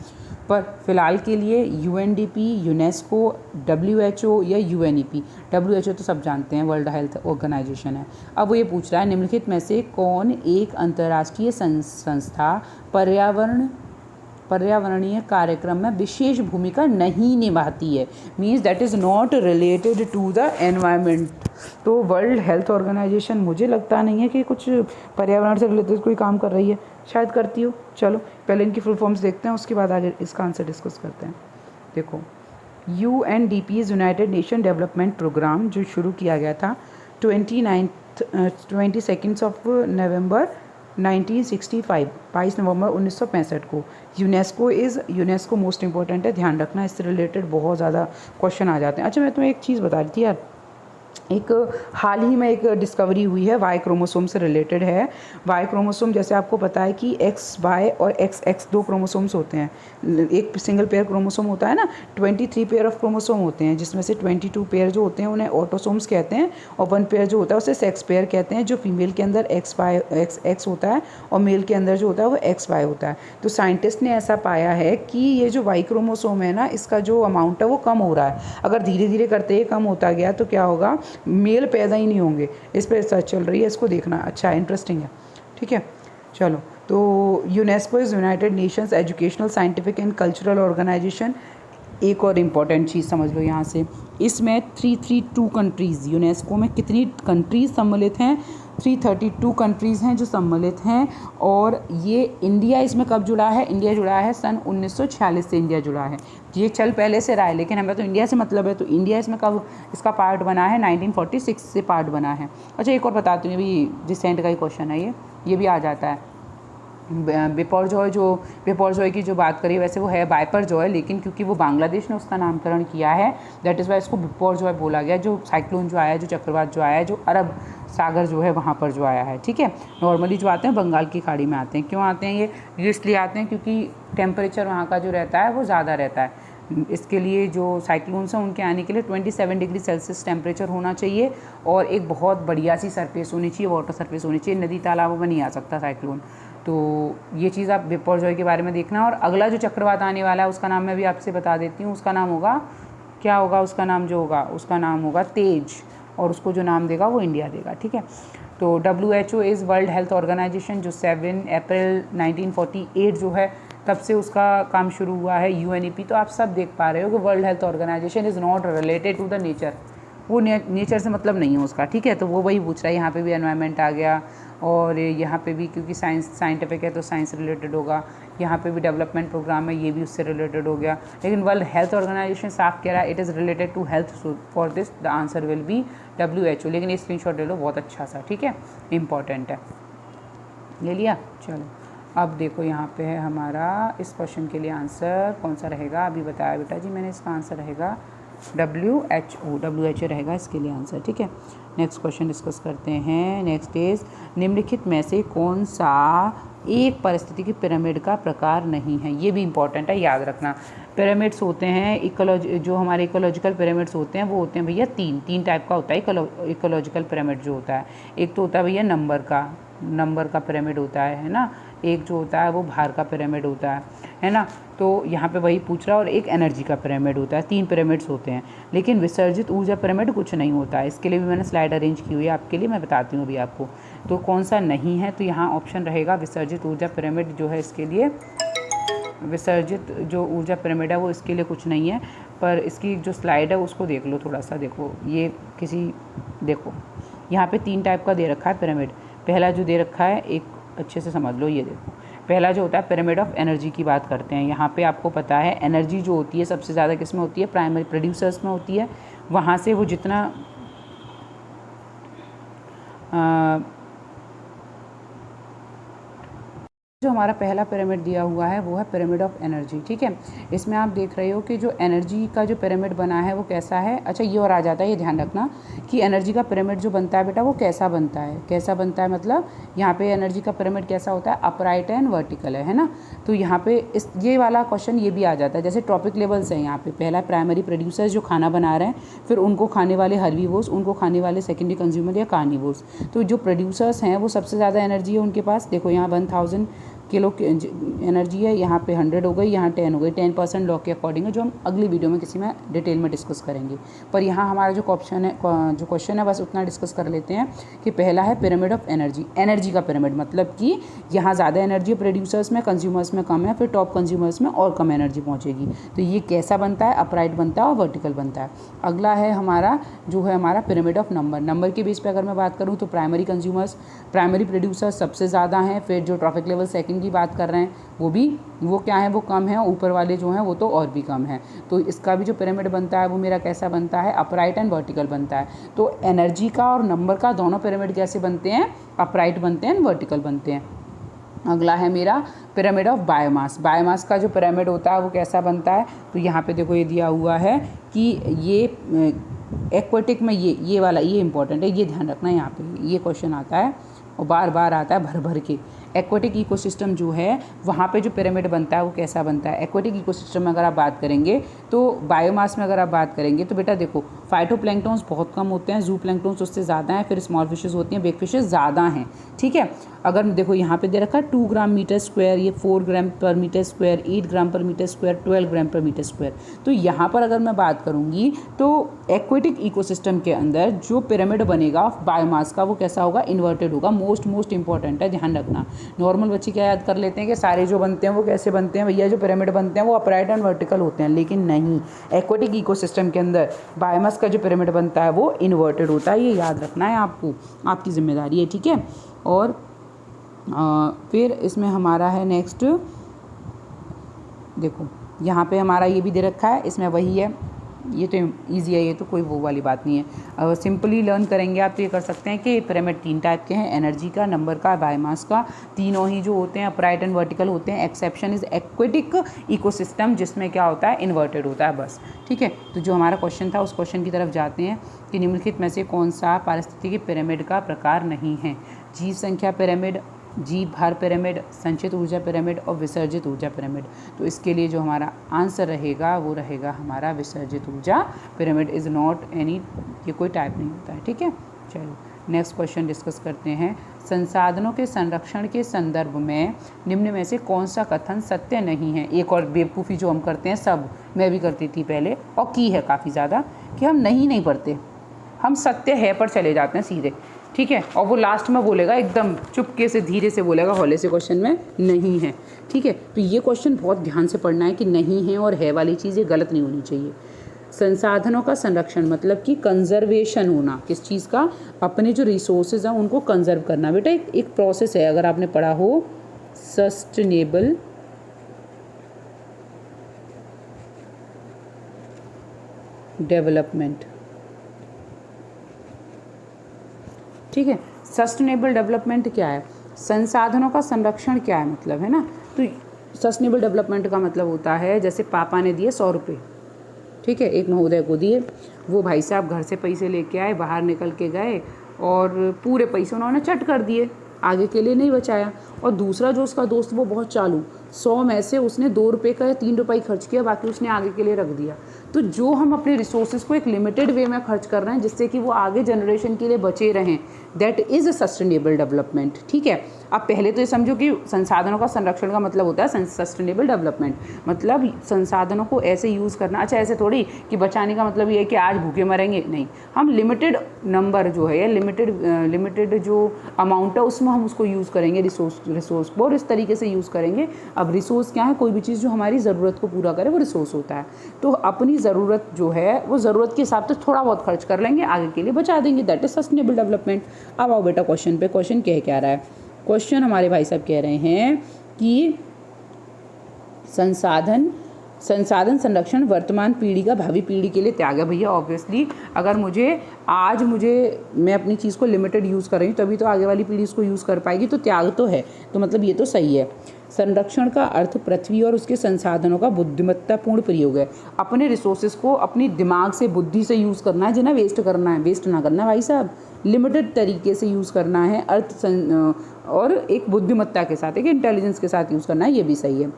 पर फिलहाल के लिए UNDP, यूनेस्को, WHO या UNEP। WHO तो सब जानते हैं, वर्ल्ड हेल्थ ऑर्गेनाइजेशन है। अब वो ये पूछ रहा है, निम्नलिखित में से कौन एक अंतर्राष्ट्रीय संस्था पर्यावरणीय कार्यक्रम में विशेष भूमिका नहीं निभाती है, means that is not related to the environment. तो वर्ल्ड हेल्थ ऑर्गेनाइजेशन मुझे लगता नहीं है कि कुछ पर्यावरण से रिलेटेड कोई काम कर रही है, शायद करती हो। चलो पहले इनकी फुल फॉर्म्स देखते हैं, उसके बाद आगे इसका आंसर डिस्कस करते हैं। देखो, UNDP United Nation Development Programme जो शुरू किया गया था 22 नवंबर 1965, 22 नवंबर 1965 को। यूनेस्को मोस्ट इंपॉर्टेंट है, ध्यान रखना, इससे रिलेटेड बहुत ज़्यादा क्वेश्चन आ जाते हैं। अच्छा मैं तुम्हें एक चीज़ बता रही थी यार, एक हाल ही में एक डिस्कवरी हुई है, वाई क्रोमोसोम से रिलेटेड है। वाई क्रोमोसोम जैसे आपको पता है कि XY और XX 2 क्रोमोसोम्स होते हैं, एक सिंगल पेयर क्रोमोसोम होता है ना, 23 पेयर ऑफ क्रोमोसोम होते हैं, जिसमें से 22 पेयर जो होते हैं उन्हें ऑटोसोम्स कहते हैं, और 1 पेयर जो होता है उसे सेक्स पेयर कहते हैं, जो फीमेल के अंदर XX होता है और मेल के अंदर जो होता है वो XY होता है। तो साइंटिस्ट ने ऐसा पाया है कि ये जो वाई क्रोमोसोम है ना, इसका जो अमाउंट है वो कम हो रहा है। अगर धीरे धीरे करते ही कम होता गया तो क्या होगा, मेल पैदा ही नहीं होंगे। इस पर रिसर्च चल रही है, इसको देखना, अच्छा है, इंटरेस्टिंग है। ठीक है, चलो, तो UNESCO is United Nations Educational, Scientific and Cultural Organization. एक और इम्पॉर्टेंट चीज़ समझ लो यहाँ से, इसमें 332 कंट्रीज़, यूनेस्को में कितनी कंट्रीज़ सम्मिलित हैं, 332 कंट्रीज़ हैं जो सम्मिलित हैं। और ये इंडिया इसमें कब जुड़ा है, इंडिया जुड़ा है सन 1946 से इंडिया जुड़ा है। ये चल पहले से रहा है, लेकिन हमें तो इंडिया से मतलब है, तो इंडिया इसमें कब इसका पार्ट बना है, 1946 से पार्ट बना है। अच्छा एक और बताती हूँ, अभी रिसेंट का ही क्वेश्चन है ये भी आ जाता है। बिपरजॉय की जो बात करी, वैसे वो है बाइपरजॉय, लेकिन क्योंकि वो बांग्लादेश ने उसका नामकरण किया है, दैट इज़ वाई इसको बिपरजॉय बोला गया। जो साइक्लोन जो आया है, जो चक्रवात जो आया है, जो अरब सागर जो है वहाँ पर जो आया है। ठीक है, नॉर्मली जो आते हैं बंगाल की खाड़ी में आते हैं। क्यों आते हैं ये इसलिए आते हैं क्योंकि टेम्परेचर वहाँ का जो रहता है वो ज़्यादा रहता है। इसके लिए जो साइक्लोन्स हैं उनके आने के लिए 27 डिग्री सेल्सियस टेम्परेचर होना चाहिए, और एक बहुत बढ़िया सी सरफेस होनी चाहिए, वाटर सरफेस होनी चाहिए। नदी तालाबों में नहीं आ सकता साइक्लोन। तो ये चीज़ आप बिपरजॉय के बारे में देखना। और अगला जो चक्रवात आने वाला है उसका नाम मैं भी आपसे बता देती हूँ, उसका नाम होगा, क्या होगा उसका नाम, जो होगा उसका नाम होगा तेज। और उसको जो नाम देगा वो इंडिया देगा, ठीक है। तो WHO is World Health Organization, जो 7 अप्रैल 1948 जो है तब से उसका काम शुरू हुआ है। UNEP, तो आप सब देख पा रहे हो कि World Health Organization is not related to the nature, वो नेचर से मतलब नहीं है उसका, ठीक है। तो वो वही पूछ रहा है, यहाँ पे भी एनवायरनमेंट आ गया और यहाँ पे भी क्योंकि साइंटिफिक है तो साइंस रिलेटेड होगा, यहाँ पे भी डेवलपमेंट प्रोग्राम है ये भी उससे रिलेटेड हो गया। लेकिन वर्ल्ड हेल्थ ऑर्गेनाइजेशन साफ कह रहा है it is related to health, for this the answer will be WHO। लेकिन ये स्क्रीनशॉट ले लो, बहुत अच्छा सा, ठीक है, इंपॉर्टेंट है। ले लिया, चलो अब देखो यहाँ पे है हमारा इस क्वेश्चन के लिए आंसर कौन सा रहेगा, अभी बताया बेटा जी मैंने, इसका आंसर रहेगा WHO रहेगा इसके लिए आंसर, ठीक है। नेक्स्ट क्वेश्चन डिस्कस करते हैं। नेक्स्ट इज निम्नलिखित में से कौन सा एक पारिस्थितिकी पिरामिड का प्रकार नहीं है। ये भी इंपॉर्टेंट है, याद रखना। पिरामिड्स होते हैं जो हमारे इकोलॉजिकल पिरामिड्स होते हैं वो होते हैं भैया तीन टाइप का होता है इकोलॉजिकल पिरामिड जो होता है। एक तो होता है भैया नंबर का पिरामिड होता है ना, एक जो होता है वो भार का पिरामिड होता है ना। तो यहाँ पे वही पूछ रहा है, और एक एनर्जी का पिरामिड होता है। 3 पिरामिड्स होते हैं, लेकिन विसर्जित ऊर्जा पिरामिड कुछ नहीं होता है। इसके लिए भी मैंने स्लाइड अरेंज की हुई है आपके लिए, मैं बताती हूँ अभी आपको। तो कौन सा नहीं है, तो यहाँ ऑप्शन रहेगा विसर्जित ऊर्जा पिरामिड जो है इसके लिए, विसर्जित जो ऊर्जा पिरामिड है वो इसके लिए कुछ नहीं है। पर इसकी जो स्लाइड है उसको देख लो थोड़ा सा, देखो ये देखो यहाँ पे 3 टाइप का दे रखा है पिरामिड। पहला जो दे रखा है, एक अच्छे से समझ लो, ये देखो पहला जो होता है पिरामिड ऑफ एनर्जी की बात करते हैं। यहाँ पे आपको पता है एनर्जी जो होती है सबसे ज़्यादा किस में होती है, प्राइमरी प्रोड्यूसर्स में होती है। वहाँ से वो जितना जो हमारा पहला पिरामिड दिया हुआ है वो है पिरामिड ऑफ एनर्जी, ठीक है। इसमें आप देख रहे हो कि जो एनर्जी का जो पिरामिड बना है वो कैसा है। अच्छा ये और आ जाता है, ये ध्यान रखना कि एनर्जी का पिरामिड जो बनता है बेटा वो कैसा बनता है मतलब यहाँ पे एनर्जी का पिरामिड कैसा होता है, अपराइट एंड वर्टिकल है ना। तो यहाँ पे ये वाला क्वेश्चन ये भी आ जाता है। जैसे ट्रॉपिक लेवल्स है, यहाँ पे पहला प्राइमरी प्रोड्यूसर्स जो खाना बना रहे हैं, फिर उनको खाने वाले हर्बीवोर्स, उनको खाने वाले सेकेंडरी कंज्यूमर या कार्निवोर्स। तो जो प्रोड्यूसर्स हैं वो सबसे ज़्यादा एनर्जी है उनके पास, देखो यहाँ 1000 किलो एनर्जी है, यहाँ पे 100 हो गई, यहाँ 10 हो गई। 10% लॉ के अकॉर्डिंग है, जो हम अगली वीडियो में किसी में डिटेल में डिस्कस करेंगे। पर यहाँ हमारा जो क्वेश्चन है बस उतना डिस्कस कर लेते हैं कि पहला है पिरामिड ऑफ एनर्जी का पिरामिड, मतलब कि यहाँ ज़्यादा एनर्जी प्रोड्यूसर्स में, कंज्यूमर्स में कम है, फिर टॉप कंज्यूमर्स में और कम एनर्जी पहुँचेगी। तो ये कैसा बनता है, अपराइट बनता है और वर्टिकल बनता है। अगला है हमारा पिरामिड ऑफ नंबर के बेस पर अगर मैं बात करूँ तो प्राइमरी प्रोड्यूसर्स सबसे ज़्यादा हैं, फिर जो ट्रॉपिक लेवल सेकंड की बात कर रहे हैं वो क्या है, वो कम है, ऊपर वाले जो हैं वो तो और भी कम है। तो इसका भी जो पिरामिड बनता है वो मेरा कैसा बनता है, अपराइट एंड वर्टिकल बनता है। तो एनर्जी का और नंबर का दोनों पिरामिड कैसे बनते हैं, अपराइट बनते हैं, वर्टिकल बनते हैं। अगला है मेरा पिरामिड ऑफ बायोमास का जो पिरामिड होता है वो कैसा बनता है। तो यहाँ पे देखो ये दिया हुआ है कि ये एक्वेटिक में ये वाला ये इंपॉर्टेंट है, ये ध्यान रखना। यहाँ पे ये क्वेश्चन आता है और बार बार आता है भर भर के। एक्वेटिक इकोसिस्टम जो है वहाँ पे जो पिरामिड बनता है वो कैसा बनता है। एक्वेटिक इकोसिस्टम में अगर आप बात करेंगे तो बायोमास में अगर आप बात करेंगे तो बेटा देखो फाइटोप्लैंक्टन्स बहुत कम होते हैं, जू प्लैंक्टन्स उससे ज़्यादा हैं, फिर स्मॉल फिशेस होती हैं, बिग फिशेस ज़्यादा हैं, ठीक है। अगर देखो यहाँ पे दे रखा है 2 ग्राम मीटर स्क्वायर, ये 4 ग्राम पर मीटर स्क्वायर, 8 ग्राम पर मीटर स्क्वायर, 12 ग्राम पर मीटर स्क्वायर। तो यहाँ पर अगर मैं बात करूँगी तो एक्वेटिक इकोसिस्टम के अंदर जो पिरामिड बनेगा बायोमास का वो कैसा होगा, इन्वर्टेड होगा। मोस्ट इंपॉर्टेंट है, ध्यान रखना। नॉर्मल बच्चे क्या याद कर लेते हैं कि सारे जो बनते हैं वो कैसे बनते हैं भैया, जो पिरामिड बनते हैं वो अपराइट एंड वर्टिकल होते हैं, लेकिन नहीं, एक्वेटिक इकोसिस्टम के अंदर बायोमास का जो पिरामिड बनता है वो इन्वर्टेड होता है। ये याद रखना है आपको, आपकी जिम्मेदारी है, ठीक है। और फिर इसमें हमारा है नेक्स्ट, देखो यहाँ पे हमारा ये भी दे रखा है, इसमें वही है, ये तो ईजी है, ये तो कोई वो वाली बात नहीं है। अगर सिंपली लर्न करेंगे आप तो ये कर सकते हैं कि पिरामिड 3 टाइप के हैं, एनर्जी का, नंबर का, बायोमास का। तीनों ही जो होते हैं अपराइट एंड वर्टिकल होते हैं। एक्सेप्शन इज एक्वेटिक इकोसिस्टम, जिसमें क्या होता है, इन्वर्टेड होता है, बस, ठीक है। तो जो हमारा क्वेश्चन था उस क्वेश्चन की तरफ जाते हैं कि निम्नलिखित में से कौन सा पारिस्थितिकी पिरामिड का प्रकार नहीं है। जीव संख्या पिरामिड, जीव भार पिरामिड, संचित ऊर्जा पिरामिड और विसर्जित ऊर्जा पिरामिड। तो इसके लिए जो हमारा आंसर रहेगा वो रहेगा हमारा विसर्जित ऊर्जा पिरामिड। इज़ नॉट एनी, ये कोई टाइप नहीं होता है, ठीक है। चलो नेक्स्ट क्वेश्चन डिस्कस करते हैं। संसाधनों के संरक्षण के संदर्भ में निम्न में से कौन सा कथन सत्य नहीं है। एक और बेवकूफ़ी जो हम करते हैं, सब मैं भी करती थी पहले और की है काफ़ी ज़्यादा, कि हम नहीं पढ़ते, हम सत्य है पर चले जाते हैं सीधे, ठीक है, और वो लास्ट में बोलेगा एकदम चुपके से धीरे से बोलेगा हौले से क्वेश्चन में नहीं है, ठीक है। तो ये क्वेश्चन बहुत ध्यान से पढ़ना है कि नहीं है और है वाली चीज़ ये गलत नहीं होनी चाहिए। संसाधनों का संरक्षण मतलब कि कंजर्वेशन होना, किस चीज़ का, अपने जो रिसोर्सेज हैं उनको कंजर्व करना। बेटा एक प्रोसेस है, अगर आपने पढ़ा हो सस्टेनेबल डेवलपमेंट, ठीक है। सस्टेनेबल डेवलपमेंट क्या है, संसाधनों का संरक्षण क्या है मतलब, है ना। तो सस्टेनेबल डेवलपमेंट का मतलब होता है जैसे पापा ने दिए 100 रुपये, ठीक है, एक महोदय को दिए, वो भाई साहब घर से पैसे लेके आए, बाहर निकल के गए और पूरे पैसे उन्होंने चट कर दिए, आगे के लिए नहीं बचाया। और दूसरा जो उसका दोस्त वो बहुत चालू, 100 में से उसने 2 रुपये का या 3 रुपये खर्च किया, बाकी उसने आगे के लिए रख दिया। तो जो हम अपने रिसोर्सेज को एक लिमिटेड वे में खर्च कर रहे हैं जिससे कि वो आगे जनरेशन के लिए बचे रहें, that is a sustainable development, ठीक है। अब पहले तो ये समझो कि संसाधनों का संरक्षण का मतलब होता है सस्टेनेबल डेवलपमेंट, मतलब संसाधनों को ऐसे यूज़ करना। अच्छा ऐसे थोड़ी कि बचाने का मतलब ये है कि आज भूखे मरेंगे, नहीं, हम लिमिटेड नंबर जो है या लिमिटेड जो अमाउंट है उसमें हम उसको यूज़ करेंगे, रिसोर्स को, और इस तरीके से यूज़ करेंगे। अब रिसोर्स क्या है, कोई भी चीज़ जो हमारी ज़रूरत को पूरा करे वो रिसोर्स होता है। तो अपनी ज़रूरत जो है वो ज़रूरत के हिसाब से थोड़ा बहुत खर्च कर लेंगे, आगे के लिए बचा देंगे, दैट इज सस्टेनेबल डेवलपमेंट। अब आओ बेटा क्वेश्चन पे, क्वेश्चन क्या रहा है। क्वेश्चन हमारे भाई साहब कह रहे हैं कि संसाधन संरक्षण वर्तमान पीढ़ी का भावी पीढ़ी के लिए त्याग है। भैया ऑब्वियसली अगर मैं अपनी चीज़ को लिमिटेड यूज़ कर रही हूँ तभी तो आगे वाली पीढ़ी उसको यूज़ कर पाएगी, तो त्याग तो है, तो मतलब ये तो सही है। संरक्षण का अर्थ पृथ्वी और उसके संसाधनों का बुद्धिमत्तापूर्ण प्रयोग है। अपने रिसोर्सेज को अपनी दिमाग से, बुद्धि से यूज़ करना है, जिन्हें वेस्ट करना है, वेस्ट ना करना है भाई साहब, लिमिटेड तरीके से यूज़ करना है, और एक बुद्धिमत्ता के साथ, एक इंटेलिजेंस के साथ यूज़ करना है, ये भी सही है।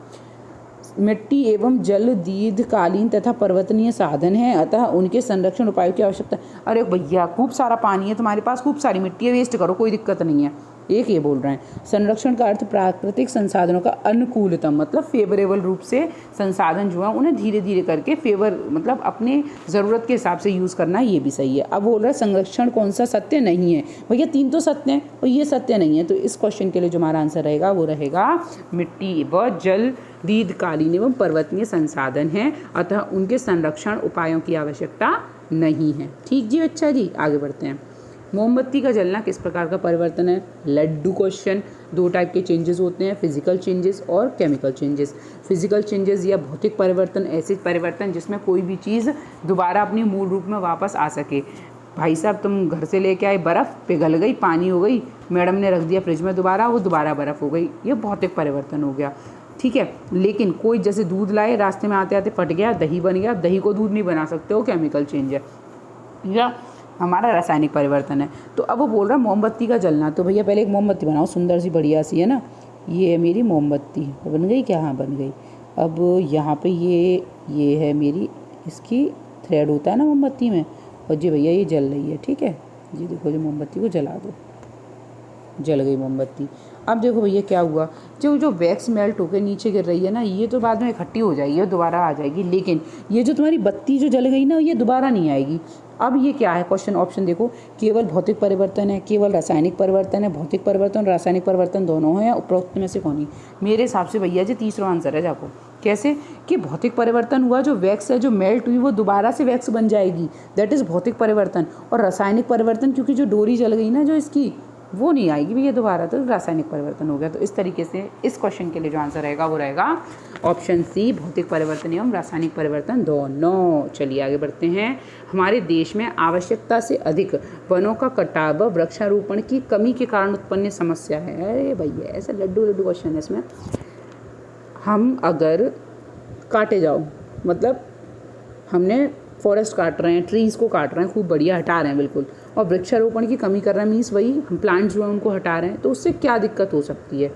मिट्टी एवं जल दीर्घकालीन तथा परिवर्तनीय साधन है, अतः उनके संरक्षण उपायों की आवश्यकता। अरे भैया खूब सारा पानी है तुम्हारे पास, खूब सारी मिट्टी है, वेस्ट करो, कोई दिक्कत नहीं है, एक ये बोल रहे हैं। संरक्षण का अर्थ प्राकृतिक संसाधनों का अनुकूलतम, मतलब फेवरेबल रूप से संसाधन जो है उन्हें धीरे धीरे करके मतलब अपने ज़रूरत के हिसाब से यूज़ करना है, ये भी सही है। अब बोल रहा है संरक्षण कौन सा सत्य नहीं है, भैया 3 तो सत्य हैं और ये सत्य नहीं है, तो इस क्वेश्चन के लिए जो हमारा आंसर रहेगा वो रहेगा मिट्टी व जल दीर्घकालीन एवं पर्वतनीय संसाधन हैं, अतः उनके संरक्षण उपायों की आवश्यकता नहीं है। ठीक जी, अच्छा जी, आगे बढ़ते हैं। मोमबत्ती का जलना किस प्रकार का परिवर्तन है, लड्डू क्वेश्चन। 2 टाइप के चेंजेस होते हैं, फिजिकल चेंजेस और केमिकल चेंजेस। फिजिकल चेंजेस या भौतिक परिवर्तन, ऐसे परिवर्तन जिसमें कोई भी चीज़ दोबारा अपनी मूल रूप में वापस आ सके। भाई साहब तुम घर से लेके आए, बर्फ़ पिघल गई, पानी हो गई, मैडम ने रख दिया फ्रिज में दोबारा, वो दोबारा बर्फ़ हो गई, ये भौतिक परिवर्तन हो गया, ठीक है। लेकिन कोई जैसे दूध लाए, रास्ते में आते आते फट गया, दही बन गया, दही को दूध नहीं बना सकते, वो केमिकल चेंज है या हमारा रासायनिक परिवर्तन है। तो अब वो बोल रहा है मोमबत्ती का जलना, तो भैया पहले एक मोमबत्ती बनाओ सुंदर सी बढ़िया सी, है ना, ये है मेरी मोमबत्ती, बन गई क्या, हाँ बन गई। अब यहाँ पे ये है मेरी, इसकी थ्रेड होता है ना मोमबत्ती में, और जी भैया ये जल रही है, ठीक है जी, देखो जो मोमबत्ती को जला दो, जल गई मोमबत्ती। अब देखो भैया क्या हुआ, जो वैक्स मेल्ट होकर नीचे गिर रही है ना, ये तो बाद में इकट्ठी हो जाएगी और दोबारा आ जाएगी, लेकिन ये जो तुम्हारी बत्ती जो जल गई ना, ये दोबारा नहीं आएगी। अब ये क्या है क्वेश्चन, ऑप्शन देखो, केवल भौतिक परिवर्तन है, केवल रासायनिक परिवर्तन है, भौतिक परिवर्तन रासायनिक परिवर्तन दोनों हैं, उपरोक्त में से कौन ही। मेरे हिसाब से भैया जी तीसरा आंसर है, जाको कैसे कि भौतिक परिवर्तन हुआ, जो वैक्स है जो मेल्ट हुई वो दोबारा से वैक्स बन जाएगी, दैट इज़ भौतिक परिवर्तन। और रासायनिक परिवर्तन क्योंकि जो डोरी जल गई ना जो इसकी, वो नहीं आएगी भैया दोबारा, तो रासायनिक परिवर्तन हो गया। तो इस तरीके से इस क्वेश्चन के लिए जो आंसर रहेगा वो रहेगा ऑप्शन सी, भौतिक परिवर्तन एवं रासायनिक परिवर्तन दोनों। चलिए आगे बढ़ते हैं। हमारे देश में आवश्यकता से अधिक वनों का कटाव वृक्षारोपण की कमी के कारण उत्पन्न समस्या है। अरे भैया ऐसा लड्डू क्वेश्चन है इसमें। हम अगर काटे जाओ, मतलब हमने फॉरेस्ट काट रहे हैं, ट्रीज़ को काट रहे हैं, खूब बढ़िया हटा रहे हैं बिल्कुल, और वृक्षारोपण की कमी कर रहे हैं, मीन्स वही हम प्लांट्स जो हैं उनको हटा रहे हैं, तो उससे क्या दिक्कत हो सकती है।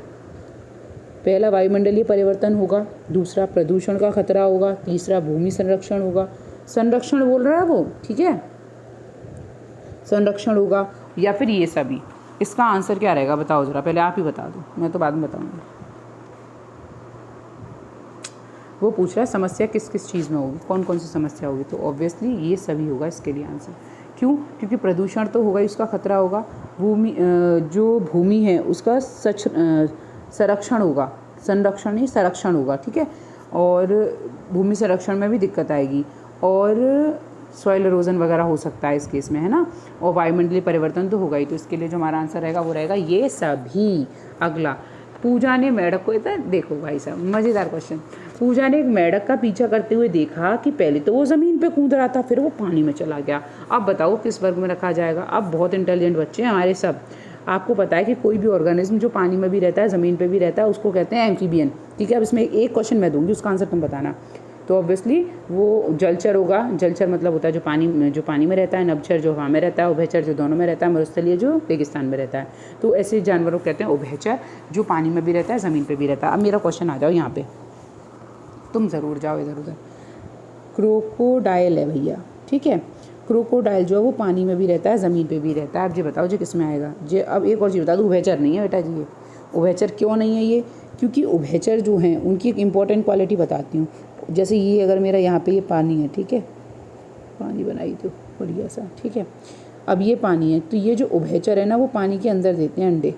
पहला वायुमंडलीय परिवर्तन होगा, दूसरा प्रदूषण का खतरा होगा, तीसरा भूमि संरक्षण होगा। संरक्षण बोल रहा है वो, ठीक है, संरक्षण होगा या फिर ये सभी। इसका आंसर क्या रहेगा बताओ ज़रा, पहले आप ही बता दो, मैं तो बाद में बताऊँगी। वो पूछ रहा है समस्या किस किस चीज़ में होगी, कौन कौन सी समस्या होगी, तो ऑब्वियसली ये सभी होगा इसके लिए आंसर, क्यों? क्योंकि प्रदूषण तो होगा ही, उसका खतरा होगा। जो भूमि है उसका संरक्षण होगा, संरक्षण नहीं संरक्षण होगा, ठीक है। और भूमि संरक्षण में भी दिक्कत आएगी, और सॉइल इरोजन वगैरह हो सकता है इस केस में, है ना। और वायुमंडलीय परिवर्तन तो होगा ही। तो इसके लिए जो हमारा आंसर रहेगा वो रहेगा ये सभी। अगला, पूजा ने मेढक को, इधर देखो भाई साहब, मज़ेदार क्वेश्चन। पूजा ने एक मेढक का पीछा करते हुए देखा कि पहले तो वो ज़मीन पे कूद रहा था, फिर वो पानी में चला गया। अब बताओ किस वर्ग में रखा जाएगा। अब बहुत इंटेलिजेंट बच्चे हैं हमारे सब। आपको पता है कि कोई भी ऑर्गेनिज्म जो पानी में भी रहता है, ज़मीन पे भी रहता है, उसको कहते हैं एम्फीबियन, ठीक है। अब इसमें एक क्वेश्चन मैं दूंगी, उसका आंसर तुम बताना। तो ऑब्वियसली वो जलचर होगा। जलचर मतलब होता है जो पानी में रहता है, नभचर जो हवा में रहता है, उभयचर जो दोनों में रहता है, मरुस्थलीय जो रेगिस्तान में रहता है। तो ऐसे जानवरों को कहते हैं उभयचर, जो पानी में भी रहता है, ज़मीन पे भी रहता है। अब मेरा क्वेश्चन आ जाओ यहाँ पे, तुम ज़रूर जाओ इधर उधर। क्रोकोडाइल है भैया, ठीक है। क्रोकोडाइल जो है वो पानी में भी रहता है, ज़मीन पे भी रहता है। अब ये बताओ जी किस में आएगा जी। अब एक और चीज़ बता दूँ, उभयचर नहीं है बेटा जी ये। उभयचर क्यों नहीं है ये? क्योंकि उभयचर जो हैं उनकी एक इम्पॉर्टेंट क्वालिटी बताती हूँ। जैसे ये अगर मेरा यहाँ पे ये पानी है, ठीक है, पानी बनाई तो बढ़िया सा, ठीक है। अब ये पानी है, तो ये जो उभयचर है ना वो पानी के अंदर देते हैं अंडे।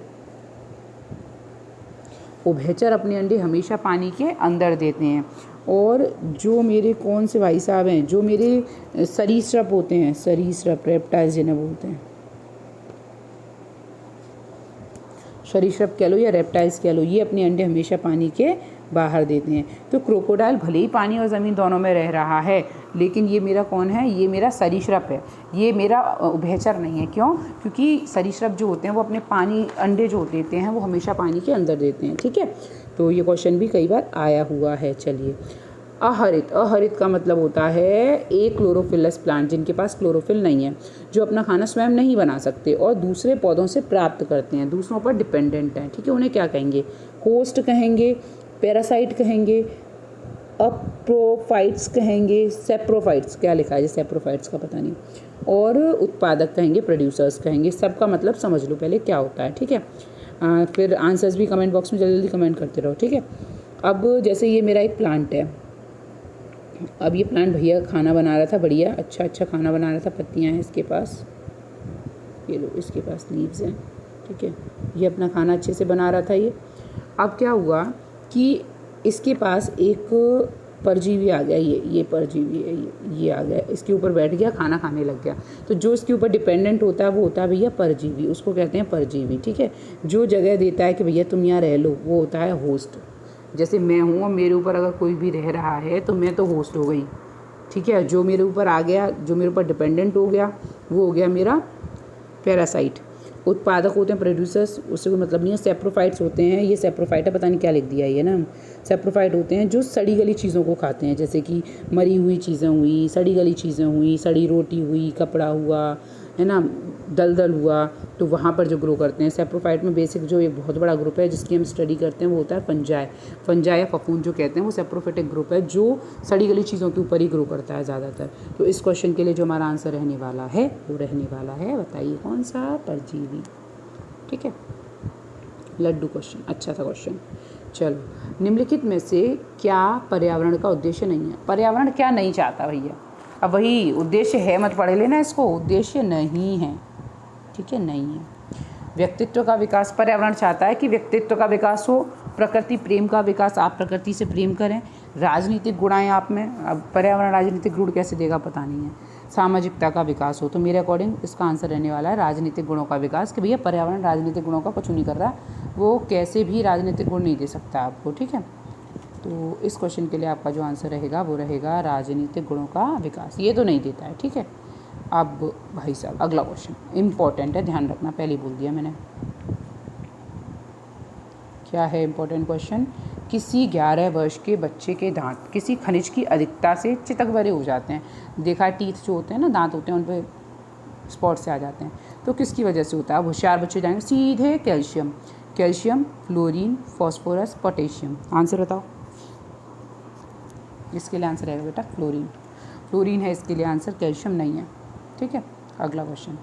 उभयचर अपने अंडे हमेशा पानी के अंदर देते हैं। और जो मेरे कौन से भाई साहब हैं, जो मेरे सरीसृप होते हैं, सरीसृप रेप्टाइल्स जिन्हें बोलते हैं, सरीसृप कह लो या रेप्टाइल्स कह लो, ये अपने अंडे हमेशा पानी के बाहर देते हैं। तो क्रोकोडाइल भले ही पानी और ज़मीन दोनों में रह रहा है, लेकिन ये मेरा कौन है? ये मेरा सरीसृप है, ये मेरा उभयचर नहीं है। क्यों? क्योंकि सरीसृप जो होते हैं वो अपने पानी अंडे जो देते हैं वो हमेशा पानी के अंदर देते हैं, ठीक है। तो ये क्वेश्चन भी कई बार आया हुआ है। चलिए, अहरित। अहरित का मतलब होता है एक क्लोरोफिलस प्लांट, जिनके पास क्लोरोफिल नहीं है, जो अपना खाना स्वयं नहीं बना सकते और दूसरे पौधों से प्राप्त करते हैं, दूसरों पर डिपेंडेंट हैं, ठीक है। उन्हें क्या कहेंगे? होस्ट कहेंगे, पैरासाइट कहेंगे, अप्रोफाइट्स कहेंगे, सेप्रोफाइट्स, क्या लिखा है जी सेप्रोफाइट्स का पता नहीं, और उत्पादक कहेंगे, प्रोड्यूसर्स कहेंगे। सबका मतलब समझ लो पहले क्या होता है, ठीक है। फिर आंसर्स भी कमेंट बॉक्स में जल्दी जल्दी कमेंट करते रहो, ठीक है। अब जैसे ये मेरा एक प्लांट है, अब ये प्लांट भैया खाना बना रहा था, बढ़िया अच्छा खाना बना रहा था, पत्तियां हैं इसके पास, ये लो इसके पास लीव्स हैं, ठीक है। ये अपना खाना अच्छे से बना रहा था ये। अब क्या हुआ कि इसके पास एक परजीवी आ गया, ये परजीवी है, ये आ गया, इसके ऊपर बैठ गया, खाना खाने लग गया। तो जो इसके ऊपर डिपेंडेंट होता है वो होता है भैया परजीवी, उसको कहते हैं परजीवी, ठीक है। जो जगह देता है कि भैया तुम यहाँ रह लो, वो होता है होस्ट। जैसे मैं हूँ और मेरे ऊपर अगर कोई भी रह रहा है तो मैं तो होस्ट हो गई, ठीक है। जो मेरे ऊपर आ गया, जो मेरे ऊपर डिपेंडेंट हो गया, वो हो गया मेरा पैरासाइट। उत्पादक होते हैं प्रोड्यूसर्स, उससे कोई मतलब नहीं है। सेप्रोफाइट्स होते हैं, ये सेप्रोफाइट है, पता नहीं क्या लिख दिया ये ना। सेप्रोफाइट होते हैं जो सड़ी गली चीज़ों को खाते हैं, जैसे कि मरी हुई चीज़ें हुई, सड़ी गली चीज़ें हुई, सड़ी रोटी हुई, कपड़ा हुआ, है ना, दलदल हुआ, तो वहाँ पर जो ग्रो करते हैं। सेप्रोफाइट में बेसिक जो एक बहुत बड़ा ग्रुप है जिसकी हम स्टडी करते हैं वो होता है फंजाई। फंजाई या फफूंद जो कहते हैं वो सेप्रोफाइटिक ग्रुप है जो सड़ी गली चीज़ों के ऊपर ही ग्रो करता है ज़्यादातर। तो इस क्वेश्चन के लिए जो हमारा आंसर रहने वाला है वो रहने वाला है, बताइए कौन सा? परजीवी, ठीक है। लड्डू क्वेश्चन, अच्छा था क्वेश्चन। चलो, निम्नलिखित में से क्या पर्यावरण का उद्देश्य नहीं है? पर्यावरण क्या नहीं चाहता भैया? अब वही उद्देश्य है, मत पढ़ लेना इसको, उद्देश्य नहीं है, ठीक है, नहीं है। व्यक्तित्व का विकास, पर्यावरण चाहता है कि व्यक्तित्व का विकास हो, प्रकृति प्रेम का विकास, आप प्रकृति से प्रेम करें, राजनीतिक गुण आए आप में। अब पर्यावरण राजनीतिक गुण कैसे देगा पता नहीं है। सामाजिकता का विकास हो, तो मेरे अकॉर्डिंग इसका आंसर रहने वाला है राजनीतिक गुणों का विकास, कि भैया पर्यावरण राजनीतिक गुणों का कुछ नहीं कर रहा, वो कैसे भी राजनीतिक गुण नहीं दे सकता आपको, ठीक है। तो इस क्वेश्चन के लिए आपका जो आंसर रहेगा वो रहेगा राजनीतिक गुणों का विकास, ये तो नहीं देता है, ठीक है। अब भाई साहब अगला क्वेश्चन इम्पॉर्टेंट है, ध्यान रखना, पहले ही बोल दिया मैंने। क्या है इम्पोर्टेंट क्वेश्चन? किसी 11 वर्ष के बच्चे के दांत किसी खनिज की अधिकता से चितक भरे हो जाते हैं। देखा, टीथ जो होते हैं ना, दांत होते हैं, उन पर स्पॉट से आ जाते हैं, तो किसकी वजह से होता है? अब होशियार बच्चे जाएंगे सीधे calcium, calcium, fluorine, phosphorus, potassium. Answer बताओ। इसके लिए आंसर रहेगा बेटा फ्लोरीन, फ्लोरीन है इसके लिए आंसर, कैल्शियम नहीं है, ठीक है। अगला क्वेश्चन,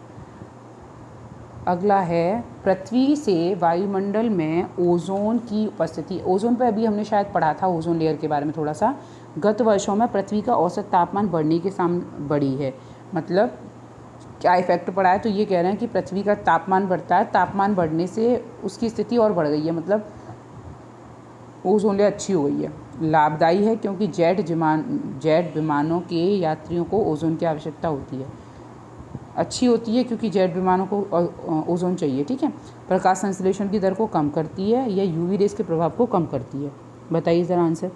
अगला है पृथ्वी से वायुमंडल में ओजोन की उपस्थिति। ओजोन पर अभी हमने शायद पढ़ा था, ओजोन लेयर के बारे में थोड़ा सा। गत वर्षों में पृथ्वी का औसत तापमान बढ़ने के सामने बढ़ी है, मतलब क्या इफेक्ट पड़ा है, तो ये कह रहे हैं कि पृथ्वी का तापमान बढ़ता है, तापमान बढ़ने से उसकी स्थिति और बढ़ गई है, मतलब ओजोन लेयर अच्छी हो गई है। लाभदायी है क्योंकि जेट विमानों के यात्रियों को ओजोन की आवश्यकता होती है। अच्छी होती है क्योंकि जेट विमानों को ओजोन चाहिए, ठीक है। प्रकाश संश्लेषण की दर को कम करती है, या यूवी रेस के प्रभाव को कम करती है। बताइए ज़रा आंसर।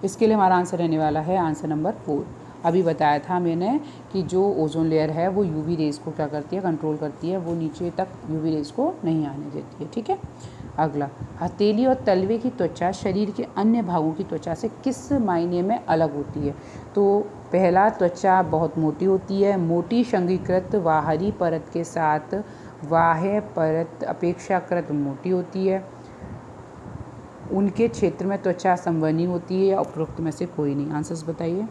इसके लिए हमारा आंसर रहने वाला है आंसर नंबर 4। अभी बताया था मैंने कि जो ओजोन लेयर है वो यूवी रेस को क्या करती है, कंट्रोल करती है, वो नीचे तक यूवी रेस को नहीं आने देती है, ठीक है। अगला, हथेली और तलवे की त्वचा शरीर के अन्य भागों की त्वचा से किस मायने में अलग होती है। तो पहला, त्वचा बहुत मोटी होती है, मोटी संघीकृत बाहरी परत के साथ बाह्य परत अपेक्षाकृत मोटी होती है, उनके क्षेत्र में त्वचा संवहनी होती है, या उपरोक्त में से कोई नहीं। आंसर्स बताइए।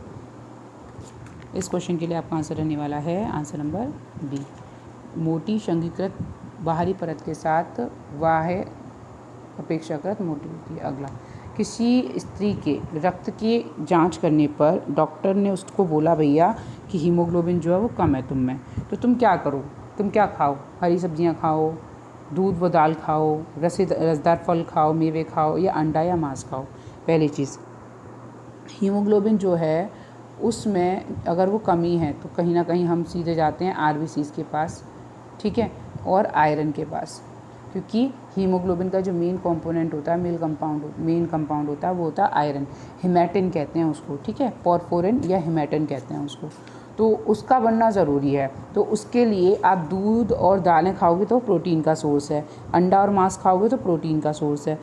इस क्वेश्चन के लिए आपका आंसर रहने वाला है आंसर नंबर बी, मोटी संघीकृत बाहरी परत के साथ बाह्य अपेक्षाकृत मोटी होती है। अगला, किसी स्त्री के रक्त की जांच करने पर डॉक्टर ने उसको बोला भैया कि हीमोग्लोबिन जो है वो कम है तुम में, तो तुम क्या करो, तुम क्या खाओ, हरी सब्जियां खाओ, दूध व दाल खाओ, रसदार फल खाओ, मेवे खाओ, या अंडा या मांस खाओ। पहली चीज़, हीमोग्लोबिन जो है उसमें अगर वो कमी है तो कहीं ना कहीं हम सीधे जाते हैं आरबीसीज़ के पास, ठीक है, और आयरन के पास, क्योंकि हीमोग्लोबिन का जो मेन कंपोनेंट होता है, मेन कंपाउंड होता है वो होता है आयरन, हिमैटिन कहते हैं उसको, ठीक है, पोरफोरिन या हिमैटिन कहते हैं उसको, तो उसका बनना ज़रूरी है। तो उसके लिए आप दूध और दालें खाओगे तो प्रोटीन का सोर्स है, अंडा और मांस खाओगे तो प्रोटीन का सोर्स है,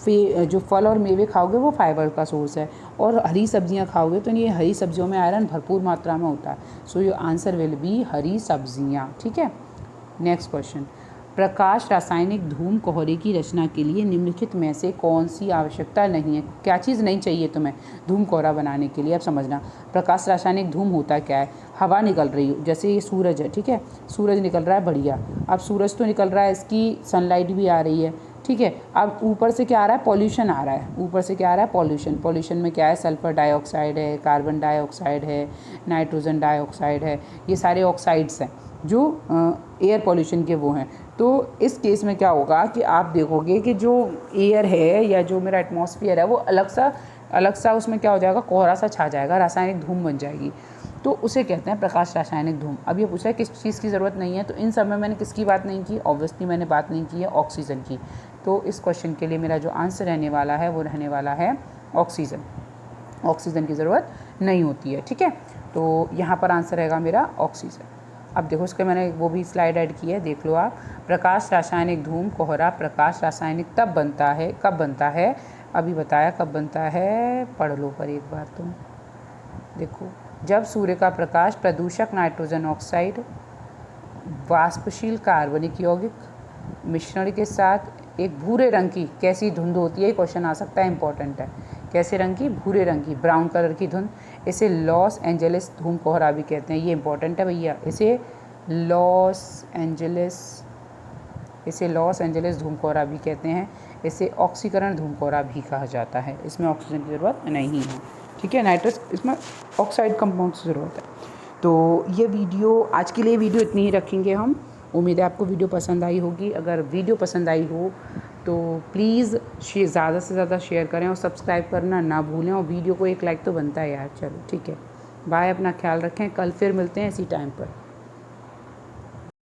जो फल और मेवे खाओगे वो फाइबर का सोर्स है, और हरी सब्जियां खाओगे तो ये हरी सब्जियों में आयरन भरपूर मात्रा में होता है। So your answer will be हरी सब्जियां, ठीक है। नेक्स्ट क्वेश्चन, प्रकाश रासायनिक धूम कोहरे की रचना के लिए निम्नलिखित में से कौन सी आवश्यकता नहीं है। क्या चीज़ नहीं चाहिए तुम्हें धूम कोहरा बनाने के लिए। अब समझना, प्रकाश रासायनिक धूम होता क्या है। हवा निकल रही हो, जैसे ये सूरज है, ठीक है, सूरज निकल रहा है, बढ़िया। अब सूरज तो निकल रहा है, इसकी सनलाइट भी आ रही है, ठीक है। अब ऊपर से क्या आ रहा है, पॉल्यूशन आ रहा है, ऊपर से क्या आ रहा है, पॉल्यूशन। पॉल्यूशन में क्या है, सल्फर डाइऑक्साइड है, कार्बन डाइऑक्साइड है, नाइट्रोजन डाइऑक्साइड है, ये सारे ऑक्साइड्स हैं जो एयर पॉल्यूशन के वो हैं। तो इस केस में क्या होगा कि आप देखोगे कि जो एयर है या जो मेरा एटमॉस्फेयर है वो अलग सा उसमें क्या हो जाएगा, कोहरा सा छा जाएगा, रासायनिक धूम बन जाएगी, तो उसे कहते हैं प्रकाश रासायनिक धूम। अब ये पूछा है किस चीज़ की ज़रूरत नहीं है, तो इन सब में मैंने किसकी बात नहीं की, ऑब्वियसली मैंने बात नहीं की है ऑक्सीजन की। तो इस क्वेश्चन के लिए मेरा जो आंसर रहने वाला है वो रहने वाला है ऑक्सीजन। ऑक्सीजन की ज़रूरत नहीं होती है, ठीक है। तो यहाँ पर आंसर रहेगा मेरा ऑक्सीजन। अब देखो इसके मैंने वो भी स्लाइड ऐड की है, देख लो आप। प्रकाश रासायनिक धूम कोहरा प्रकाश रासायनिक तब बनता है, कब बनता है, अभी बताया कब बनता है, पढ़ लो पर एक बार तुम। देखो, जब सूर्य का प्रकाश प्रदूषक नाइट्रोजन ऑक्साइड वाष्पशील कार्बनिक यौगिक मिश्रण के साथ एक भूरे रंग की कैसी धुंध होती है, क्वेश्चन आ सकता है, इंपॉर्टेंट है। कैसे रंग की, भूरे रंग की, ब्राउन कलर की धुंध, इसे लॉस एंजलिस धूम कोहरा भी कहते हैं। ये इंपॉर्टेंट है भैया, इसे लॉस एंजलिस धूम कोहरा भी कहते हैं। इसे ऑक्सीकरण धूम कोहरा भी कहा जाता है। इसमें ऑक्सीजन की ज़रूरत नहीं है, ठीक है, नाइट्रस इसमें ऑक्साइड कंपाउंड की ज़रूरत है। तो ये वीडियो, आज के लिए वीडियो इतनी ही रखेंगे हम। उम्मीद है आपको वीडियो पसंद आई होगी। अगर वीडियो पसंद आई हो तो प्लीज़ ज़्यादा से ज़्यादा शेयर करें और सब्सक्राइब करना ना भूलें, और वीडियो को एक लाइक तो बनता है यार। चलो ठीक है, बाय, अपना ख्याल रखें, कल फिर मिलते हैं इसी टाइम पर।